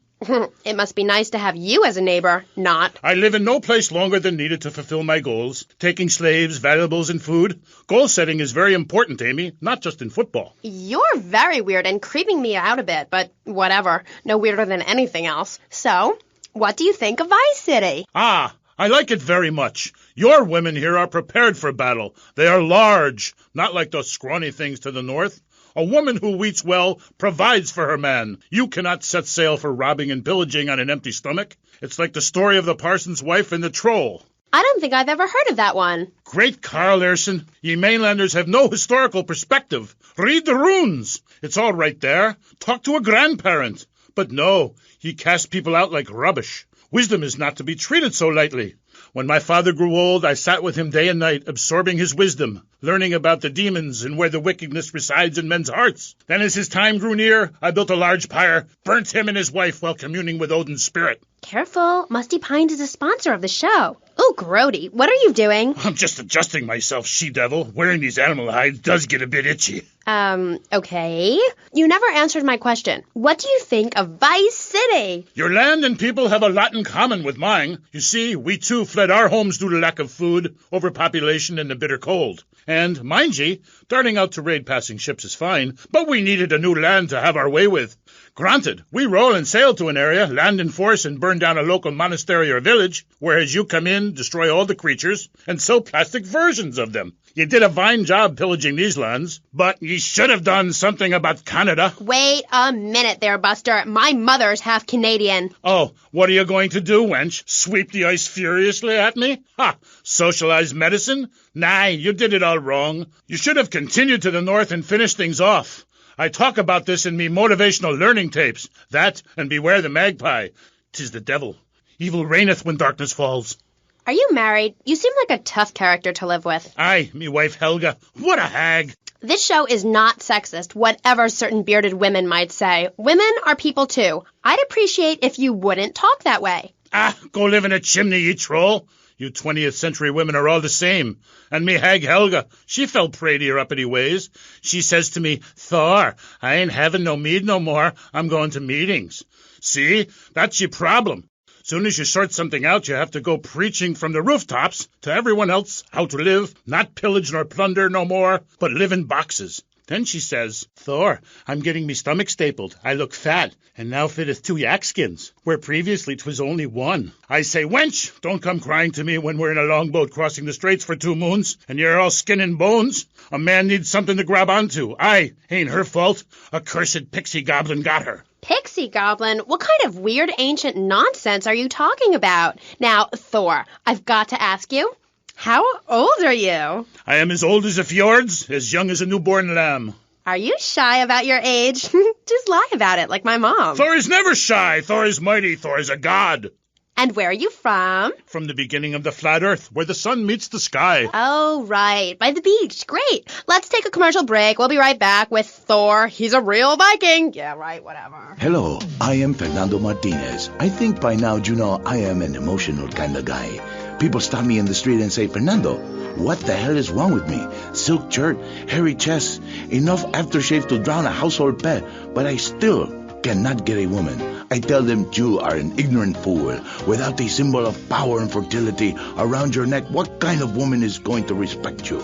It must be nice to have you as a neighbor, not. I live in no place longer than needed to fulfill my goals. Taking slaves, valuables, and food. Goal setting is very important, Amy, not just in football. You're very weird and creeping me out a bit, but whatever. No weirder than anything else. So, what do you think of Vice City? Ah, I like it very much. Your women here are prepared for battle. They are large, not like those scrawny things to the north. A woman who eats well provides for her man. You cannot set sail for robbing and pillaging on an empty stomach. It's like the story of the parson's wife and the troll. I don't think I've ever heard of that one. Great Carl Erson. Ye mainlanders have no historical perspective. Read the runes. It's all right there. Talk to a grandparent. But no, ye cast people out like rubbish. Wisdom is not to be treated so lightly. When my father grew old, I sat with him day and night, absorbing his wisdom, learning about the demons and where the wickedness resides in men's hearts. Then as his time grew near, I built a large pyre, burnt him and his wife while communing with Odin's spirit. Careful, Musty Pines is a sponsor of the show. Oh, grody, what are you doing? I'm just adjusting myself, she-devil. Wearing these animal hides does get a bit itchy. Okay. You never answered my question. What do you think of Vice City? Your land and people have a lot in common with mine. You see, we too fled our homes due to lack of food, overpopulation, and the bitter cold. And, mind ye, darting out to raid passing ships is fine, but we needed a new land to have our way with. Granted, we roll and sail to an area, land in force, and burn down a local monastery or village, whereas you come in, destroy all the creatures, and sell plastic versions of them. You did a fine job pillaging these lands, but you should have done something about Canada. Wait a minute there, Buster. My mother's half Canadian. Oh, what are you going to do, wench? Sweep the ice furiously at me? Ha! Socialized medicine? Nah, you did it all wrong. You should have continued to the north and finished things off. I talk about this in me motivational learning tapes. That, and beware the magpie. 'Tis the devil. Evil reigneth when darkness falls. Are you married? You seem like a tough character to live with. Aye, me wife Helga. What a hag. This show is not sexist, whatever certain bearded women might say. Women are people too. I'd appreciate if you wouldn't talk that way. Ah, go live in a chimney, you troll. You 20th century women are all the same. And me hag Helga, she fell prey to your uppity ways. She says to me, Thor, I ain't having no mead no more. I'm going to meetings. See, that's your problem. Soon as you sort something out, you have to go preaching from the rooftops to everyone else how to live, not pillage nor plunder no more, but live in boxes. Then she says, Thor, I'm getting me stomach stapled. I look fat, and now fitteth 2 yak skins, where previously 'twas only 1. I say, wench, don't come crying to me when we're in a longboat crossing the straits for 2 moons, and you're all skin and bones. A man needs something to grab onto. Aye, ain't her fault. A cursed pixie goblin got her. Pixie goblin? What kind of weird ancient nonsense are you talking about? Now, Thor, I've got to ask you, how old are you? I am as old as the fjords, as young as a newborn lamb. Are you shy about your age? Just lie about it, like my mom. Thor is never shy. Thor is mighty. Thor is a god. And where are you from? From the beginning of the flat earth, where the sun meets the sky. Oh, right. By the beach. Great. Let's take a commercial break. We'll be right back with Thor. He's a real Viking. Yeah, right, whatever. Hello, I am Fernando Martinez. I think by now you know I am an emotional kind of guy. People stop me in the street and say, Fernando, what the hell is wrong with me? Silk shirt, hairy chest, enough aftershave to drown a household pet, but I still cannot get a woman. I tell them you are an ignorant fool. Without a symbol of power and fertility around your neck, what kind of woman is going to respect you?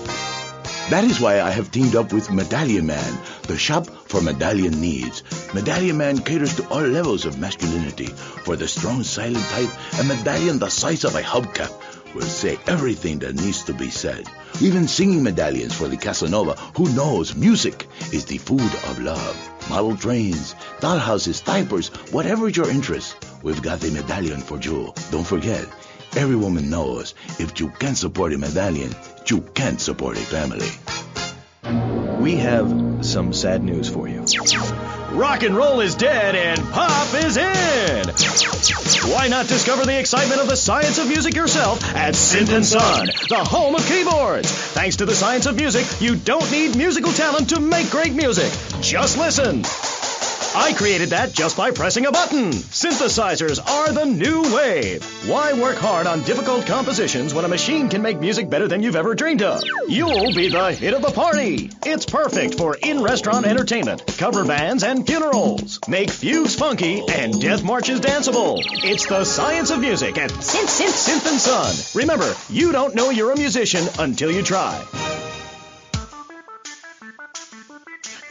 That is why I have teamed up with Medallion Man, the shop for medallion needs. Medallion Man caters to all levels of masculinity. For the strong, silent type, a medallion the size of a hubcap will say everything that needs to be said. Even singing medallions for the Casanova who knows music is the food of love. Model trains, dollhouses, diapers, whatever your interest, we've got a medallion for you. Don't forget, every woman knows if you can't support a medallion, you can't support a family. We have some sad news for you. Rock and roll is dead and pop is in! Why not discover the excitement of the science of music yourself at Synth & Son, the home of keyboards? Thanks to the science of music, you don't need musical talent to make great music. Just listen. I created that just by pressing a button. Synthesizers are the new wave. Why work hard on difficult compositions when a machine can make music better than you've ever dreamed of? You'll be the hit of the party. It's perfect for in-restaurant entertainment, cover bands, and funerals. Make fugues funky and death marches danceable. It's the science of music at Synth & Son. Remember, you don't know you're a musician until you try.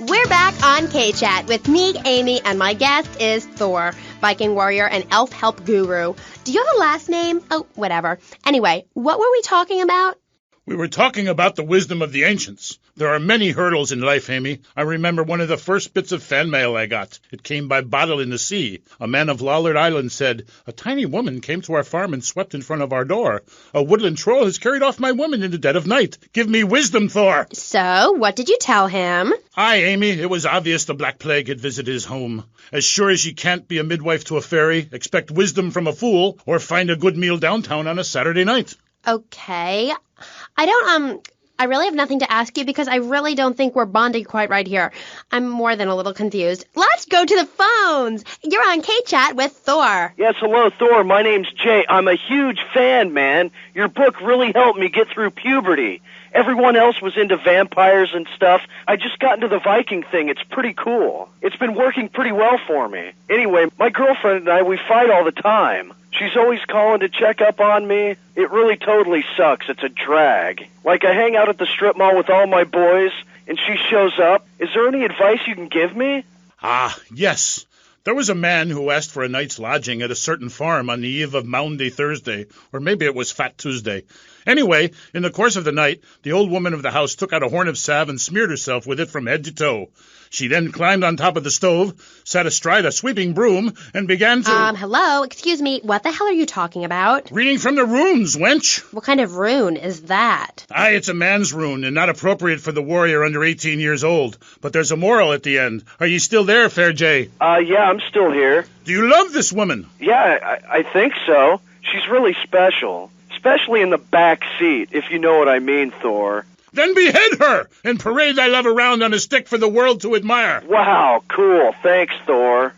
We're back on K-Chat with me, Amy, and my guest is Thor, Viking warrior and elf help guru. Do you have a last name? Oh, whatever. Anyway, what were we talking about? We were talking about the wisdom of the ancients. There are many hurdles in life, Amy. I remember one of the first bits of fan mail I got. It came by bottle in the sea. A man of Lollard Island said, a tiny woman came to our farm and swept in front of our door. A woodland troll has carried off my woman in the dead of night. Give me wisdom, Thor. So, what did you tell him? Aye, Amy, it was obvious the Black Plague had visited his home. As sure as you can't be a midwife to a fairy, expect wisdom from a fool, or find a good meal downtown on a Saturday night. Okay. I really have nothing to ask you because I really don't think we're bonding quite right here. I'm more than a little confused. Let's go to the phones. You're on K-Chat with Thor. Yes, hello, Thor. My name's Jay. I'm a huge fan, man. Your book really helped me get through puberty. Everyone else was into vampires and stuff. I just got into the Viking thing. It's pretty cool. It's been working pretty well for me. Anyway, my girlfriend and I, we fight all the time. She's always calling to check up on me. It really totally sucks. It's a drag. Like, I hang out at the strip mall with all my boys, and she shows up. Is there any advice you can give me? Ah, yes. There was a man who asked for a night's lodging at a certain farm on the eve of Maundy Thursday, or maybe it was Fat Tuesday. Anyway, in the course of the night, the old woman of the house took out a horn of salve and smeared herself with it from head to toe. She then climbed on top of the stove, sat astride a sweeping broom, and began to... Hello, excuse me, what the hell are you talking about? Reading from the runes, wench. What kind of rune is that? Aye, it's a man's rune, and not appropriate for the warrior under 18 years old. But there's a moral at the end. Are ye still there, Fair Jay? Yeah, I'm still here. Do you love this woman? Yeah, I think so. She's really special. Especially in the back seat, if you know what I mean, Thor. Then behead her, and parade thy love around on a stick for the world to admire. Wow, cool. Thanks, Thor.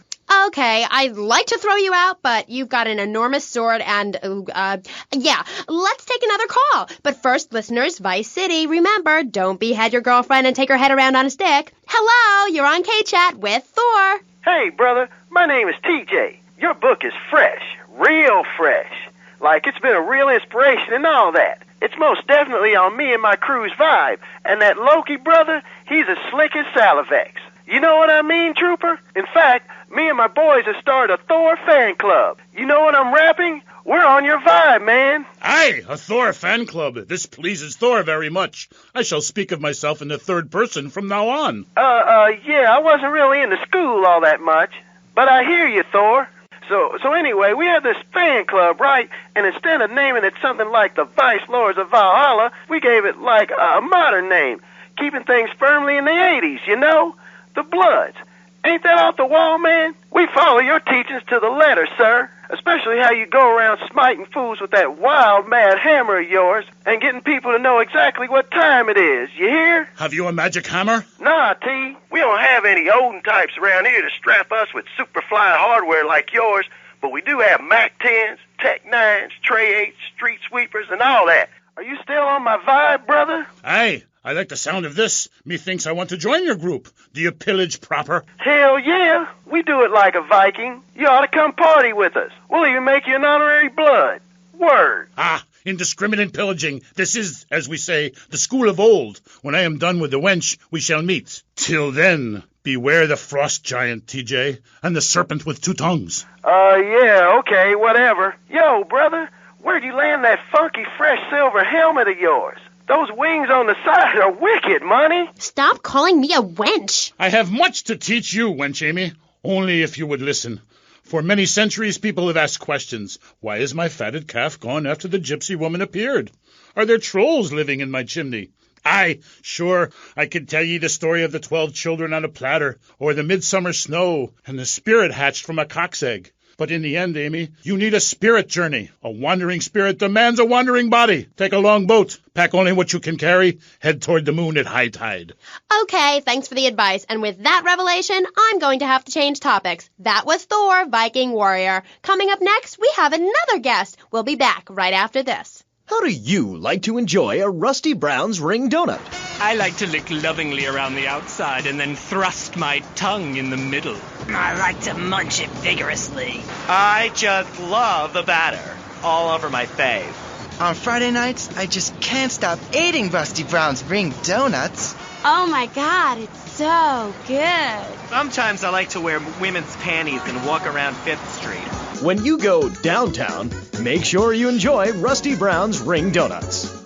Okay, I'd like to throw you out, but you've got an enormous sword and, yeah, let's take another call. But first, listeners, Vice City, remember, don't behead your girlfriend and take her head around on a stick. Hello, you're on K-Chat with Thor. Hey, brother, my name is TJ. Your book is fresh, real fresh. Like it's been a real inspiration and all that. It's most definitely on me and my crew's vibe. And that Loki brother, he's as slick as Salivex. You know what I mean, Trooper? In fact, me and my boys have started a Thor fan club. You know what I'm rapping? We're on your vibe, man. Aye, a Thor fan club. This pleases Thor very much. I shall speak of myself in the third person from now on. Yeah, I wasn't really into school all that much. But I hear you, Thor. So anyway, we have this fan club, right? And instead of naming it something like the Vice Lords of Valhalla, we gave it like a modern name, keeping things firmly in the 80s, you know? The Bloods. Ain't that off the wall, man? We follow your teachings to the letter, sir. Especially how you go around smiting fools with that wild, mad hammer of yours and getting people to know exactly what time it is. You hear? Have you a magic hammer? Nah, T. We don't have any olden types around here to strap us with Superfly hardware like yours, but we do have Mac 10s, Tech 9s, Trey 8s, Street Sweepers, and all that. Are you still on my vibe, brother? Aye. I like the sound of this. Methinks I want to join your group. Do you pillage proper? Hell yeah. We do it like a Viking. You ought to come party with us. We'll even make you an honorary blood. Word. Ah, indiscriminate pillaging. This is, as we say, the school of old. When I am done with the wench, we shall meet. Till then, beware the frost giant, TJ, and the serpent with two tongues. Yeah, okay, whatever. Yo, brother, where'd you land that funky fresh silver helmet of yours? Those wings on the side are wicked, money. Stop calling me a wench. I have much to teach you, wench Amy, only if you would listen. For many centuries, people have asked questions. Why is my fatted calf gone after the gypsy woman appeared? Are there trolls living in my chimney? Aye, sure, I could tell ye the story of the 12 children on a platter, or the midsummer snow, and the spirit hatched from a cock's egg. But in the end, Amy, you need a spirit journey. A wandering spirit demands a wandering body. Take a long boat. Pack only what you can carry. Head toward the moon at high tide. Okay, thanks for the advice. And with that revelation, I'm going to have to change topics. That was Thor, Viking Warrior. Coming up next, we have another guest. We'll be back right after this. How do you like to enjoy a Rusty Brown's ring donut? I like to lick lovingly around the outside and then thrust my tongue in the middle. I like to munch it vigorously. I just love the batter all over my face. On Friday nights, I just can't stop eating Rusty Brown's ring donuts. Oh my God, it's so good. Sometimes I like to wear women's panties and walk around 5th Street. When you go downtown, make sure you enjoy Rusty Brown's ring donuts.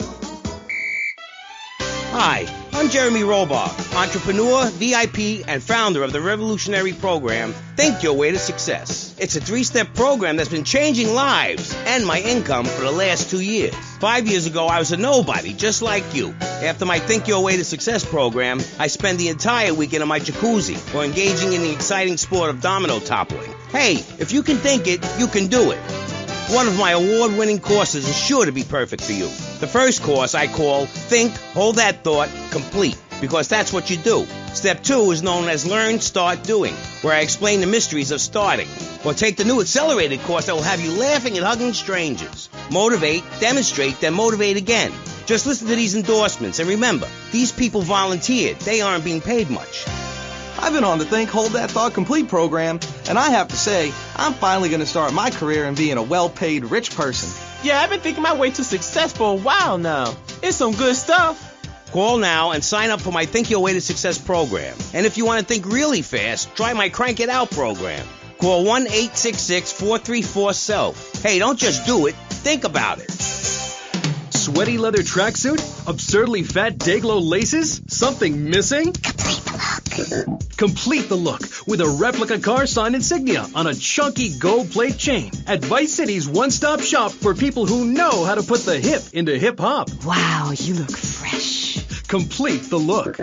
Hi, I'm Jeremy Robar, entrepreneur, VIP, and founder of the revolutionary program, Think Your Way to Success. It's a 3-step program that's been changing lives and my income for the last 2 years. 5 years ago, I was a nobody, just like you. After my Think Your Way to Success program, I spend the entire weekend in my jacuzzi or engaging in the exciting sport of domino toppling. Hey, if you can think it, you can do it. One of my award-winning courses is sure to be perfect for you. The first course I call Think, Hold That Thought, Complete, because that's what you do. Step 2 is known as Learn, Start, Doing, where I explain the mysteries of starting. Or take the new accelerated course that will have you laughing and hugging strangers. Motivate, demonstrate, then motivate again. Just listen to these endorsements, and remember, these people volunteered. They aren't being paid much. I've been on the Think, Hold That Thought Complete program, and I have to say, I'm finally going to start my career in being a well-paid rich person. Yeah, I've been thinking my way to success for a while now. It's some good stuff. Call now and sign up for my Think Your Way to Success program. And if you want to think really fast, try my Crank It Out program. Call 1-866-434-SELF. Hey, don't just do it. Think about it. Sweaty leather tracksuit? Absurdly fat Dayglow laces? Something missing? Complete the look with a replica car sign insignia on a chunky gold plate chain at Vice City's one-stop shop for people who know how to put the hip into hip-hop. Wow, you look fresh. Complete the look.